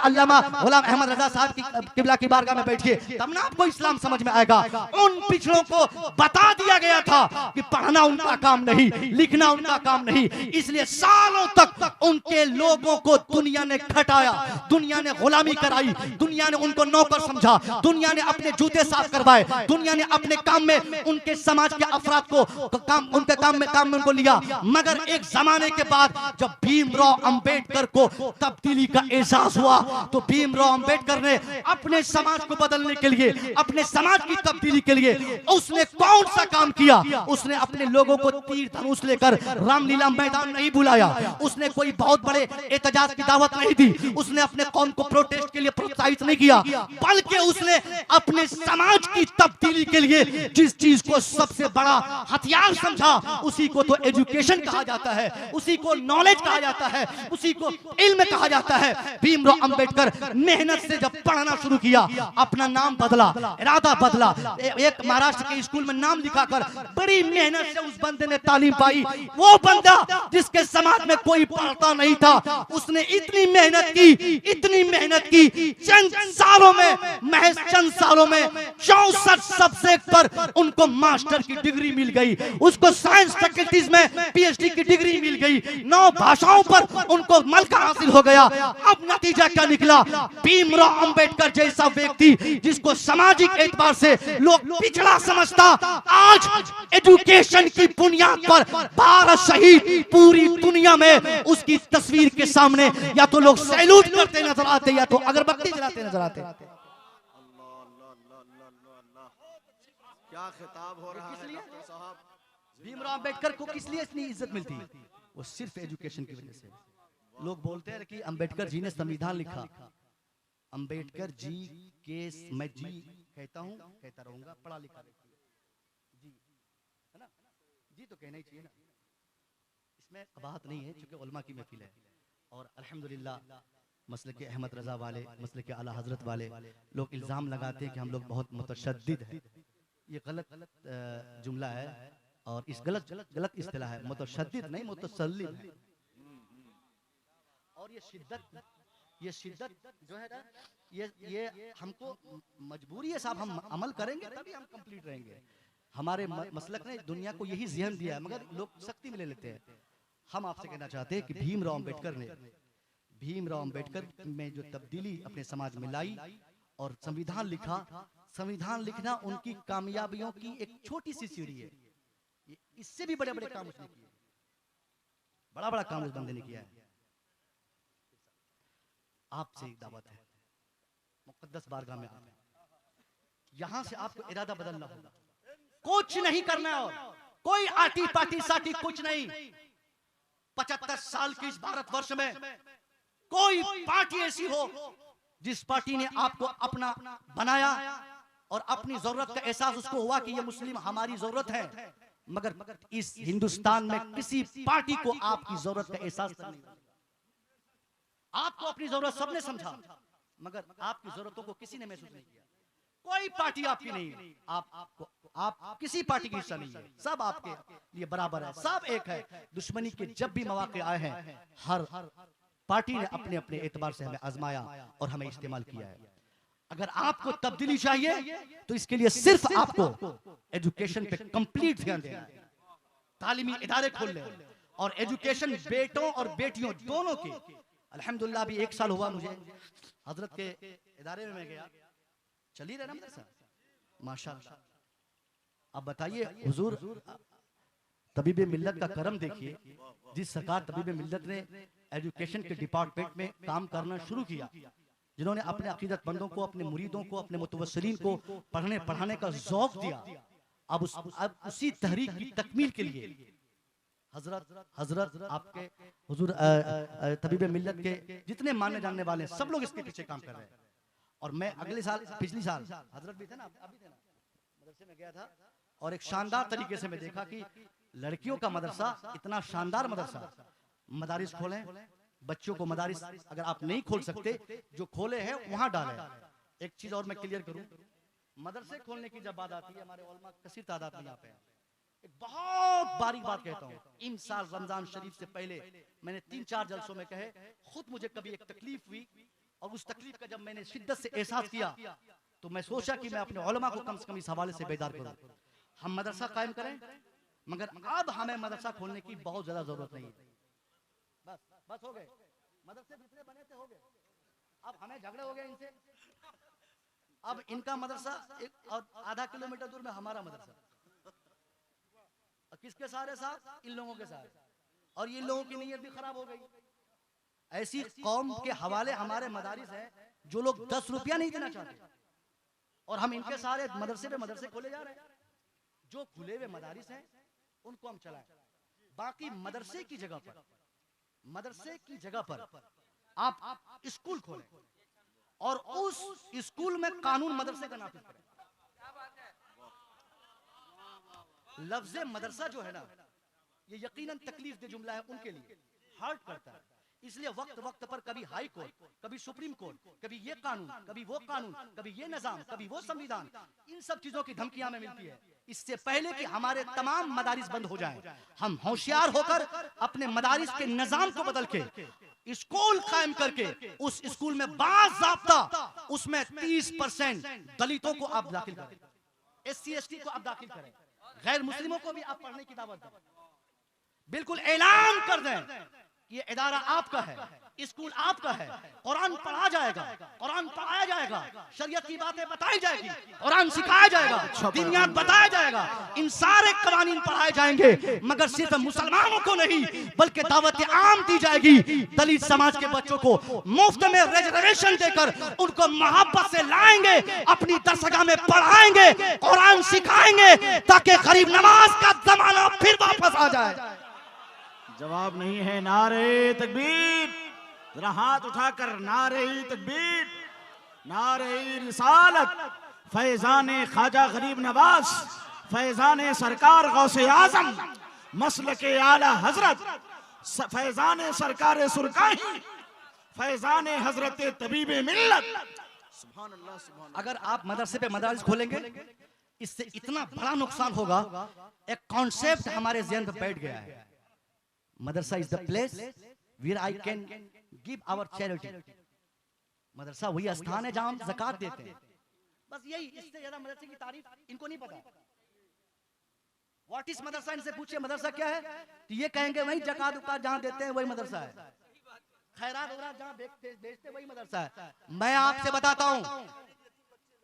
अल्लामा गुलाम अहमद रजा साहब की किबला की बारगाह में बैठिए, तब ना आपको इस्लाम समझ में आएगा। उन पिछड़ों को बता दिया गया था कि पढ़ना उनका काम नहीं, लिखना उनका काम नहीं, इसलिए सालों तक उनके लोगों को दुनिया ने खटाया, दुनिया ने गुलामी कराई, दुनिया ने उनको नौकर समझा, दुनिया ने अपने जूते साफ करवाए, दुनिया ने अपने काम में उनके समाज के अफराद को उनके काम में उनको लिया। मगर एक जमाने के बाद जब भीमराव अंबेडकर को तब्दीली का एहसास हुआ तो भीमराव अंबेडकर ने अपने समाज को बदलने के लिए, अपने समाज की तब्दीली के लिए उसने कौन सा काम किया। उसने अपने लोगों को तीर धनुष लेकर रामलीला मैदान नहीं बुलाया, उसने कोई बहुत बड़े एहतजाज की दावत नहीं दी, उसने अपने कौम को प्रोटेस्ट के लिए प्रोत्साहित नहीं किया, बल्कि उसने अपने समाज की तब्दीली के लिए जिस चीज को सबसे बड़ा हथियार समझा उसी को तो एजुकेशन कहा जाता है, उसी को नॉलेज कहा जाता है, उसी को इल्म कहा जाता है। भीमराव अंबेडकर मेहनत से जब पढ़ना शुरू किया, अपना नाम बदला, इरादा बदला, एक महाराष्ट्र के स्कूल में नाम लिखाकर बड़ी मेहनत से उस बंदे ने तालीम पाई। वो बंदा जिसके समाज में कोई पढ़ता नहीं था, उसने इतनी मेहनत की, चंद सालों में, महज चंद सालों में 64 सब्जेक्ट पर उनको मास्टर की डिग्री मिल गई, उसको साइंस फैकल्टीज में पीएचडी की डिग्री मिल गई, 9 भाषाओं पर उनको मलका हासिल हो गया। अब नतीजा क्या निकला? भीमराव अंबेडकर जैसा व्यक्ति जिसको सामाजिक एतबार से लोग पिछड़ा समझता, आज एजुकेशन की बुनियाद पर भारत सहित पूरी दुनिया में उसकी तस्वीर के सामने या तो लोग सैल्यूट करते नजर आते या तो अगरबत्ती जलाते नजर आते। क्या खिताब हो रहा है डॉक्टर साहब? भीमराव अंबेडकर को किस लिए इतनी इज्जत मिलती? वो सिर्फ एजुकेशन की वजह से। लोग बोलते हैं कि अंबेडकर जी ने संविधान लिखा, अंबेडकर जी के मैं जी कहता हूं, कहता रहूंगा, पढ़ा लिखा जी है ना, जी तो कहना ही चाहिए ना, इसमें बात नहीं है क्योंकि उलमा की महफिल है। और अल्हम्दुलिल्लाह मसलक अहमद रजा वाले, मसलक आला हजरत वाले लोग इल्जाम लगाते हैं कि हम लोग बहुत मुतशद्दिद हैं। ये गलत जुमला है और इस गलत इस्तिलाह है। मुतशद्दिद नहीं, मुतसल्लिम है। और ये शिद्दत जो है ना, ये हमको मजबूरी है साहब, हम अमल करेंगे तभी हम कंप्लीट रहेंगे। हमारे मसलक ने दुनिया को यही ज़हन दिया है मगर लोग सख्ती में ले लेते हैं। हम आपसे कहना चाहते हैं कि भीमराव अंबेडकर में जो तब्दीली अपने समाज में लाई और संविधान लिखा, संविधान लिखना उनकी कामयाबियों की एक छोटी सी सीढ़ी है। इससे भी बड़े बड़े काम उसने किए, बड़ा काम उस बंदे ने किया है। आपसे एक दावत है, मुकद्दस बारगाह में आए, यहां से आपको इरादा बदलना होगा, कुछ नहीं करना है और कोई आटी पाटी साटी कुछ नहीं। 75 साल के इस भारतवर्ष में कोई पार्टी ऐसी हो जिस पार्टी ने आपको अपना बनाया और अपनी जरूरत का एहसास उसको हुआ कि ये मुस्लिम हमारी जरूरत है, मगर इस हिंदुस्तान में किसी पार्टी को आपकी जरूरत का एहसास नहीं हुआ। आपको अपनी जरूरत सबने समझा मगर आपकी जरूरतों को किसी ने महसूस नहीं किया। कोई पार्टी आपकी नहीं है, आप किसी पार्टी की हिस्सा नहीं है, सब आपके लिए बराबर है, सब एक है। दुश्मनी के जब भी मौके आए हैं, हर पार्टी ने अपने अपने एतबार से हमें आजमाया और हमें इस्तेमाल किया है। अगर आपको तब्दीली चाहिए तो इसके लिए सिर्फ आपको एजुकेशन पे कंप्लीट ध्यान देना है, तालीमी इदारे खोल ले और एजुकेशन बेटों और बेटियों दोनों के। अल्हम्दुलिल्लाह अभी 1 साल हुआ मुझे हजरत के इदारे में मैं गया, चली रहे ना मदरसा माशाअल्लाह। अब बताइए हुजूर तबीबे मिल्लत का करम देखिए, जिस सरकार तबीबे मिल्लत ने एजुकेशन के डिपार्टमेंट में काम करना शुरू किया, जिन्होंने अपने अकीदतमंदों को, अपने मुरीदों को, अपने मुतवस्सिलीन को पढ़ने पढ़ाने का ज़ौक़ दिया, अब उसी तहरीक की तकमील के लिए हजरत आपके हुजूर तबीबे मिल्लत के जितने मानने जानने वाले हैं सब लोग इसके पीछे काम कर रहे हैं। और मैं अगले साल, पिछली साल हजरत भी थे ना, अभी थे ना, मदरसे में गया था और एक शानदार तरीके से मैं देखा कि लड़कियों का मदरसा, इतना शानदार मदरसा, मदारिस खोले बच्चों को, मदारिस अगर आप नहीं खोल सकते जो खोले हैं वहां डालें। एक चीज और मैं क्लियर करूं, मदरसे खोलने की जब बात आती है, हमारे उलमा कसीर तादाद में यहाँ पे एक बहुत बारीक बात कहता हूँ, इन साल रमजान शरीफ से पहले मैंने 3-4 जलसों में कहे, खुद मुझे कभी एक तकलीफ हुई और उस तकलीफ का जब मैंने शिद्दत से एहसास किया तो मैं सोचा कि मैं अपने उलमा को कम से कम इस हवाले से बेदार करूं। हम मदरसा कायम करें, मगर अब हमें मदरसा खोलने की बहुत ज्यादा जरूरत नहीं है। बस हो गए, मदरसे जितने बने थे हो गए, अब हमें झगड़े हो गए इनसे। अब इनका मदरसा और आधा किलोमीटर दूर में हमारा मदरसा, किसके सारे साथ? इन लोगों के साथ, और ये लोगों की नीयत भी खराब हो गई। ऐसी कौम के हवाले हमारे मदारिस हैं जो लोग 10 रुपया नहीं देना चाहते, और हम इनके सारे मदरसे पे मदरसे खोले जा रहे हैं। जो खुले हुए मदारिस हैं उनको हम चलाएं, बाकी मदरसे की जगह पर आप स्कूल खोलें और उस स्कूल में कानून मदरसे का नाफिज करें। लफ्ज़ मदरसा जो है ना, ये यकीनन तकलीफ दे जुमला है उनके लिए, हार्ट करता है। इसलिए वक्त वक्त पर कभी हाई कोर्ट, कभी सुप्रीम कोर्ट, कभी ये कानून, कभी वो कानून, कभी ये निजाम, कभी वो संविधान, इन सब चीजों की धमकियां हमें मिलती है। इससे पहले कि हमारे तमाम मदारिस बंद हो जाएं, हम होशियार होकर अपने मदारिस के निजाम को बदल के स्कूल कायम करके उस स्कूल में बाज़ाब्ता उसमें 30% दलितों को आप दाखिल करें, SC ST को आप दाखिल करें, गैर मुस्लिमों को भी आप पढ़ने की दावत दें। बिल्कुल ऐलान कर दें ये इदारा आपका है, स्कूल आपका है, कुरान पढ़ा जाएगा, कुरान पढ़ाया जाएगा, शरीयत की बातें बताई जाएगी, कुरान सिखाया जाएगा, दीनियात बताया जाएगा, इन सारे कवानीन पढ़ाए जाएंगे, मगर सिर्फ मुसलमानों को नहीं बल्कि दावत आम दी जाएगी। दलित समाज के बच्चों को मुफ्त में रिजर्वेशन देकर उनको मोहब्बत से लाएंगे, अपनी दरसगाह में पढ़ाएंगे, कुरान सिखाएंगे, ताकि गरीब नवाज का जमाना फिर वापस आ जाए। जवाब नहीं है। नारे तकबीर, जरा हाथ उठाकर नारे तकबीर, नारे रिसालत, फैजाने ख्वाजा गरीब नवाज, फैजाने सरकार गौसे आजम, मसलके आला हजरत, फैजाने सरकार सुरकाही, फैजाने हजरत तबीबे मिल्लत। सुभान अल्लाह, सुभान अल्लाह। अगर आप मदरसे पे मदारिस खोलेंगे, इससे इतना बड़ा नुकसान होगा। एक कॉन्सेप्ट हमारे ज़हन में बैठ गया है, मदरसा is the place where I can give our charity. मदरसा वही स्थान है जहां हम ज़कात देते हैं, बस यही। इससे ज्यादा मदरसे की तारीफ इनको नहीं पता। व्हाट इज मदरसा, इनसे पूछिए मदरसा क्या है, तो ये कहेंगे वही ज़कात उकात जहां देते हैं वही मदरसा है, खैरात वगैरह जहां बेचते वही मदरसा है। मैं आपसे बताता हूं,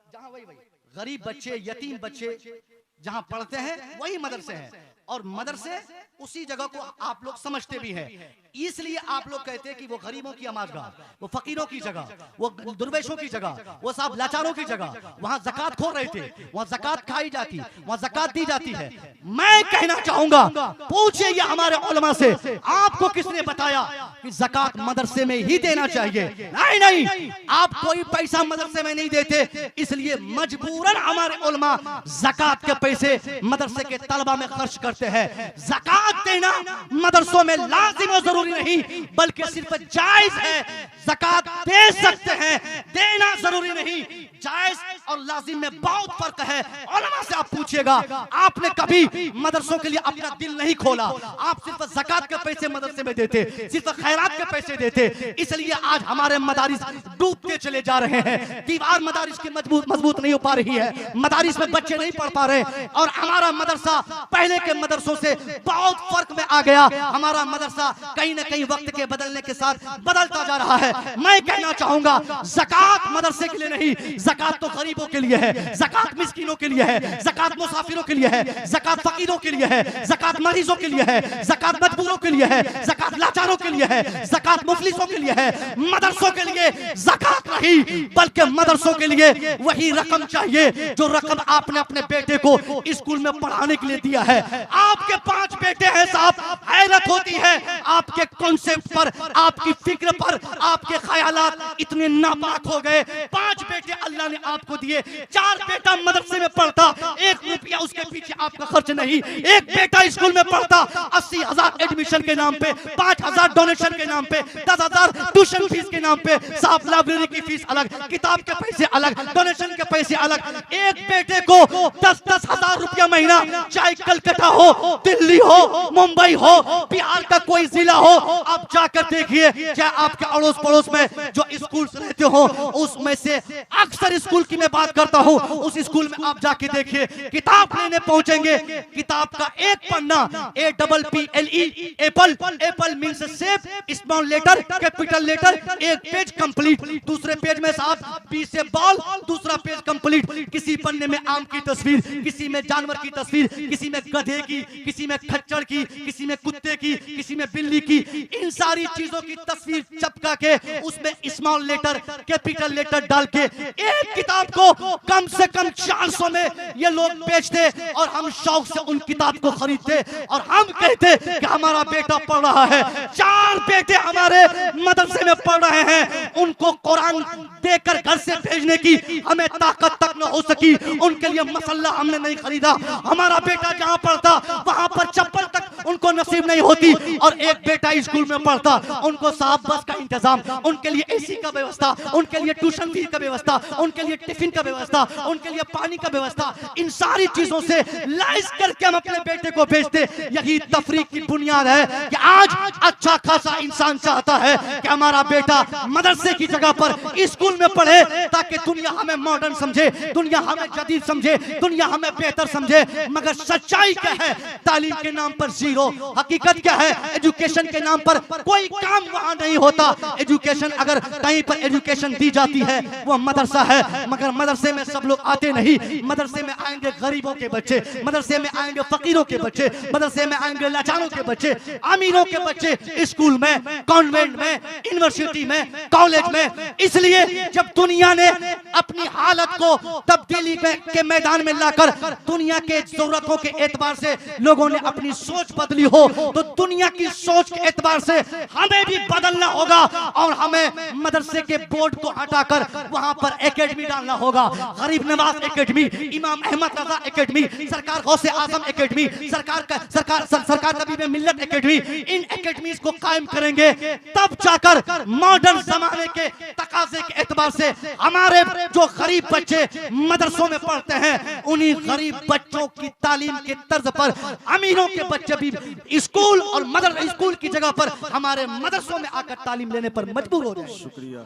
जहां वही गरीब बच्चे, यतीम बच्चे जहां पढ़ते हैं वही मदरसे हैं, और मदरसे उसी जगह को आप लोग समझते भी हैं। इसलिए आप लोग कहते हैं कि वो गरीबों की अमाजगाह, वो फकीरों की जगह, वो दुर्वेशों की जगह, वो साहब लाचारों की जगह, वहां ज़कात खो रहे थे, वहां ज़कात खाई जाती, वहां ज़कात दी जाती है। मैं कहना चाहूंगा, पूछिए ये हमारे उलमा से, आपको किसने बताया कि ज़कात मदरसे में ही देना चाहिए? नहीं, आप कोई पैसा मदरसे में नहीं देते, इसलिए मजबूरन हमारे उलमा ज़कात के पैसे मदरसे के तलबा में खर्च करते हैं। ज़कात देना मदरसों में लाजिम और जरूरी नहीं, बल्कि सिर्फ जायज है। ज़कात दे सकते हैं, देना जरूरी नहीं, जायज और लाजिम में बहुत फर्क है। उलमा से आप पूछिएगा, आपने कभी मदरसों के लिए अपना दिल नहीं खोला, आप सिर्फ ज़कात के पैसे मदरसे में देते, सिर्फ खैरात के पैसे देते, इसलिए आज हमारे मदारिस डूबते चले जा रहे हैं। दीवार मदारिस की मजबूत नहीं हो पा रही है, मदारिस में बच्चे नहीं पढ़ पा रहे, और हमारा मदरसा पहले के मदरसों से बहुत फर्क में आ गया। हमारा मदरसा कहीं ना कहीं वक्त के बदलने के साथ बदलता जा रहा है। मैं कहना चाहूंगा, ज़कात मदरसे के लिए नहीं, ज़कात तो गरीबों के लिए है, ज़कात मिस्कीनों के लिए है, ज़कात मुसाफिरों के लिए है, ज़कात फकीरों के लिए है, ज़कात मरीजों के लिए है, ज़कात मजबूरों के लिए है, ज़कात लाचारों के लिए है, ज़कात मुफलिसों के लिए है। मदरसों के लिए ज़कात नहीं, बल्कि मदरसों के लिए वही रकम चाहिए जो रकम आपने अपने बेटे को स्कूल में पढ़ाने के लिए दिया है। आपके 5 बेटे हैं साहब, हैरत होती है आपके कॉन्सेप्ट पर, आपकी फिक्र पर, आपके ख्यालात इतने नापाक हो गए। 5 बेटे अल्लाह ने आपको दिए, 4 बेटा मदरसे में पढ़ता, 1 रुपया उसके पीछे आपका खर्च नहीं, 1 बेटा स्कूल में पढ़ता, 80,000 एडमिशन के नाम पे, 5,000 डोनेशन के नाम पे, 10,000 ट्यूशन फीस के नाम पे, साहब लाइब्रेरी की फीस अलग, किताब के पैसे अलग, डोनेशन के पैसे अलग। एक बेटे को 10-10 हजार रुपया महीना, चाहे कलकत्ता हो, दिल्ली हो, मुंबई हो, बिहार का कोई जिला हो, आप जाकर देखिए, चाहे आपके अड़ोस पड़ोस में जो स्कूल रहते हो, उसमें से अक्सर स्कूल की मैं बात करता हूँ, उस स्कूल में आप जाके देखिए, किताब लेने पहुंचेंगे, किताब का एक पन्ना, APPLE, एप्पल, एप्पल मीन्स सेब, स्मॉल लेटर, कैपिटल लेटर, एक पेज कंप्लीट, दूसरे पेज में साहब B से बॉल, दूसरा पेज कंप्लीट। किसी पन्ने में आम की तस्वीर, किसी में जानवर की तस्वीर, किसी में गधे की, किसी में खच्चर की, किसी में कुत्ते की, किसी में बिल्ली की, इन सारी चीजों की तस्वीर चिपका के उसमें स्मॉल लेटर, कैपिटल लेटर डाल के एक किताब को कम से कम 400 में ये लोग बेचते, और हम शौक से उन किताब को खरीदते, और हम कहते कि हमारा बेटा पढ़ रहा है। 4 बेटे हमारे मदरसे में पढ़ रहे हैं, उनको कुरान देकर घर से भेजने की हमें ताकत तक न हो सकी, उनके लिए मसल्ला हमने नहीं खरीदा। हमारा बेटा जहां पढ़ता वहां पर चप्पल तक उनको नसीब नहीं होती, और एक बेटा स्कूल में पढ़ता, उनको साहब बस का इंतजाम, उनके लिए एसी का व्यवस्था, उनके लिए ट्यूशन फीस का व्यवस्था, उनके लिए टिफिन का व्यवस्था, उनके लिए पानी का व्यवस्था, इन सारी चीजों से लैस करके हम अपने बेटे को भेजते। यही तफरीक की बुनियाद है कि आज अच्छा खासा इंसान चाहता है कि हमारा बेटा मदरसे की जगह पर स्कूल में पढ़े, ताकि दुनिया हमें मॉडर्न समझे, दुनिया हमें जदीद समझे, दुनिया हमें बेहतर समझे। मगर सच्चाई क्या है? तालीम के नाम पर जीरो। हकीकत क्या है? एजुकेशन के नाम पर कोई काम वहां नहीं होता। एजुकेशन अगर कहीं पर एजुकेशन दी जाती है वो मदरसा है, मगर मदरसे में सब लोग आते नहीं। मदरसे में आएंगे गरीबों के बच्चे, मदरसे में आएंगे फकीरों के बच्चे, मदरसे में आएंगे लाचारों के बच्चे, अमीरों के बच्चे स्कूल में, कॉन्वेंट में, यूनिवर्सिटी में, कॉलेज में। इसलिए जब दुनिया ने अपनी हालत को तब्दीली के मैदान में लाकर दुनिया के जरूरतों के एतबार से लोगों ने अपनी सोच बदली हो, तो दुनिया की सोच के एतबार से हमें भी बदलना होगा, और हमें मदरसे के बोर्ड को हटाकर वहां पर एकेडमी डालना होगा। गरीब नवाज एकेडमी, इमाम अहमद रजा एकेडमी, सरकार गौसे आजम एकेडमी, सरकार तबीब मिल्लत एकेडमी, इन एकेडमीज को कायम करेंगे, तब जाकर मॉडर्न जमाने के तकाजे के एतबार से हमारे जो गरीब बच्चे मदरसों में पढ़ते हैं, उन्हीं गरीब बच्चों की तालीम के तर्ज पर अमीरों के बच्चे भी स्कूल और स्कूल की जगह पर हमारे मदरसों में आकर तालीम लेने पर मजबूर हो जाए। शुक्रिया।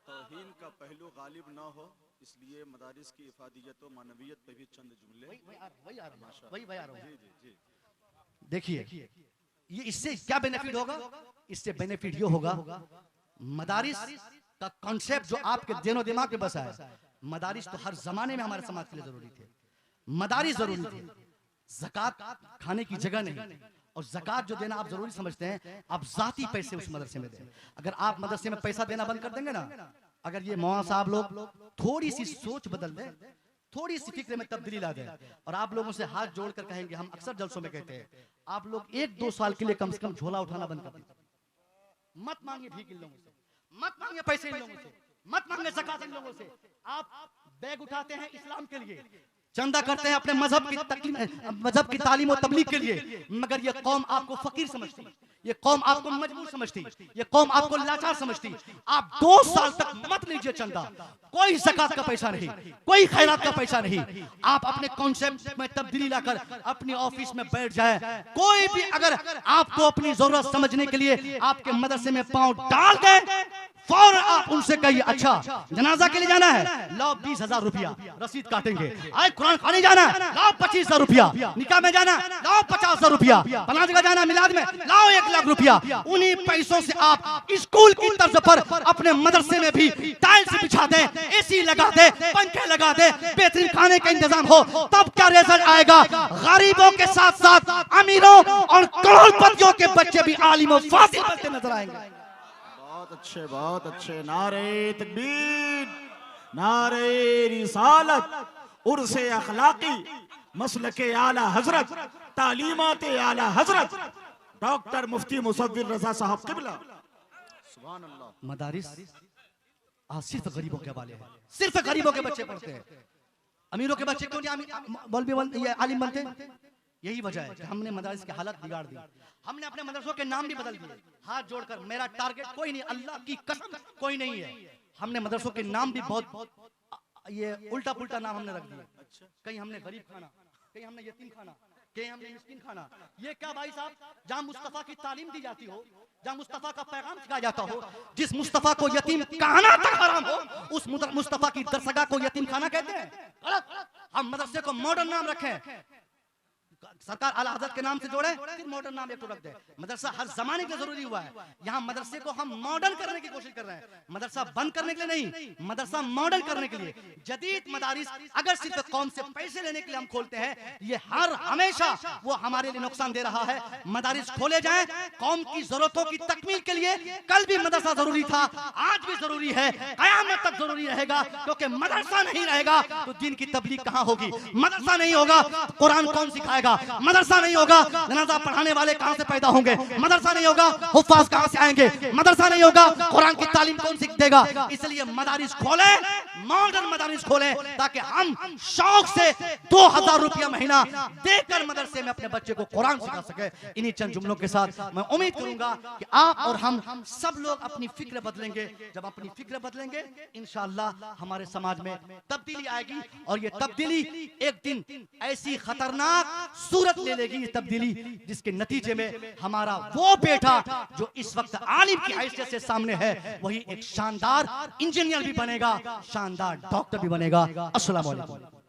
तौहीन का पहलू गालिब ना हो, इसलिए मदारिस की इफादियत और मानवियत पे भी चंद जुमले। देखिए ये इससे क्या बेनिफिट होगा? इससे बेनिफिट ये होगा, मदारिस का कॉन्सेप्ट जो आपके दिनो दिमाग में बसा है, मदारिस तो हर जमाने में हमारे समाज के लिए जरूरी थे। मदारिस जरूरी थे, ज़कात खाने की जगह नहीं, और ज़कात जो देना आप जरूरी समझते हैं, आप जाती पैसे उस मदरसे में दें। अगर आप मदरसे में पैसा देना बंद कर देंगे ना, अगर ये मौलाना साहब लोग थोड़ी सी सोच बदल दें, थोड़ी सी फिक्र में तब्दीली ला दें, और आप लोगों से हाथ जोड़कर कहेंगे, हम अक्सर जलसों में कहते हैं, आप लोग 1-2 साल के लिए कम से कम झोला उठाना बंद कर दीजिए। मत मांगिए भीख इन लोगों से, मत मांगिए पैसे इन लोगों से, मत मांगिए ज़कात इन लोगों से। आप बैग उठाते हैं इस्लाम के लिए, चंदा करते हैं अपने मजहब की तालीम और तबलीग के लिए, मगर ये कौम आपको फकीर समझती है, ये कौम आपको मजबूर समझती, ये कौम आपको लाचार समझती। आप 2 साल तक मत लीजिए चंदा, कोई ज़कात का पैसा नहीं, कोई खैरात का पैसा नहीं। आप अपने कॉन्सेप्ट में तब्दीली लाकर अपनी ऑफिस में बैठ जाए। कोई भी अगर आपको अपनी जरूरत समझने के लिए आपके मदरसे में पांव डाल दे, फौरन आप उनसे कहिए अच्छा जनाजा के लिए जाना है, लाओ 20,000 रुपया रसीद काटेंगे। आए कुरान खाने जाना है, लाओ 25,000 रुपया। निकाह में जाना, लाओ 50,000 रुपया। फलां जगह जाना मिलाद में, लाओ 1,00,000 रुपया। उन्हीं पैसों से आप स्कूल की तर्ज पर अपने मदरसे में भी टाइल्स बिछा दें, एसी लगा दे, पंखे लगा दे, बेहतरीन खाने का इंतजाम हो, तब क्या रिजल्ट आएगा? गरीबों के साथ साथ अमीरों और करोड़पतियों के बच्चे भी आलिम और फासिल बनते नजर आएंगे। बहुत अच्छे। नारे तकबीर, नारे रिसालत, उर्से अखलाकी, मसलके आला हजरत, तालीमात आला हजरत डॉक्टर मुफ्ती मुसव्विर रजा साहब किबला। सुभान अल्लाह। मदारिस आज सिर्फ गरीबों के हवाले हैं, सिर्फ गरीबों के बच्चे पढ़ते हैं। अमीरों के बच्चे क्यों नहीं आलिम बनते? यही वजह है कि हमने मदारिस की हालत बिगाड़ दी। हमने अपने मदरसों के नाम भी बदल दिए। हाथ जोड़कर मेरा टारगेट कोई नहीं, अल्लाह की कसम कोई नहीं है। हमने मदरसों के नाम भी बहुत ये उल्टा पुल्टा नाम हमने रख दिए। कहीं हमने गरीब खाना, कहीं हमने यतीम खाना, कहीं हमने मिस्किन खाना। ये क्या भाई साहब? जहाँ मुस्तफा की तालीम दी जाती हो, जहाँ मुस्तफा का पैगाम सिखाया जाता हो, जिस मुस्तफा को यतीम कहना तक हराम हो, उस मुस्तफा की दरसगाह को यतीम खाना कहते हैं। हम मदरसे को मॉडर्न नाम रखें, सरकार आला हज़रत के नाम से जोड़े, फिर मॉडर्न नाम एक तो रख दे। मदरसा हर जमाने का जरूरी हुआ है। यहाँ मदरसे को हम मॉडर्न करने की कोशिश कर रहे हैं, मदरसा बंद करने के लिए नहीं, मदरसा मॉडर्न करने के लिए। जदीद मदारिस अगर सिर्फ कौम से पैसे लेने के लिए हम खोलते हैं, ये हर हमेशा वो हमारे लिए नुकसान दे रहा है। मदारिस खोले जाएं कौम की जरूरतों की तकमील के लिए। कल भी मदरसा जरूरी था, आज भी जरूरी है, कयामत तक जरूरी रहेगा। क्योंकि मदरसा नहीं रहेगा तो दिन की तबलीग कहाँ होगी? मदरसा नहीं होगा कुरान कौन सिखाएगा? मदरसा नहीं होगा जनाजा पढ़ाने वाले कहां से पैदा होंगे? मदरसा नहीं होगा हुफ्फाज कहां से आएंगे? मदरसा नहीं होगा कुरान की तालीम कौन सीख देगा? इसलिए मदारिस खोले, मॉडर्न मदारिस खोले, ताकि हम शौक से 2,000 रुपया महीना देकर मदरसे में अपने बच्चे को कुरान सिखा सके। इन्हीं चंद जुमलों के साथ मैं उम्मीद करूंगा कि आप और हम सब लोग अपनी फिक्र बदलेंगे। जब अपनी फिक्र बदलेंगे इंशाअल्लाह हमारे समाज में तब्दीली आएगी, और ये तब्दीली एक दिन ऐसी खतरनाक सूरत ले लेगी, ये तब्दीली जिसके नतीजे में हमारा वो बेटा जो इस वक्त आलिम की हैसियत से सामने है, वही एक शानदार इंजीनियर भी बनेगा, शानदार डॉक्टर भी बनेगा। अस्सलाम वालेकुम।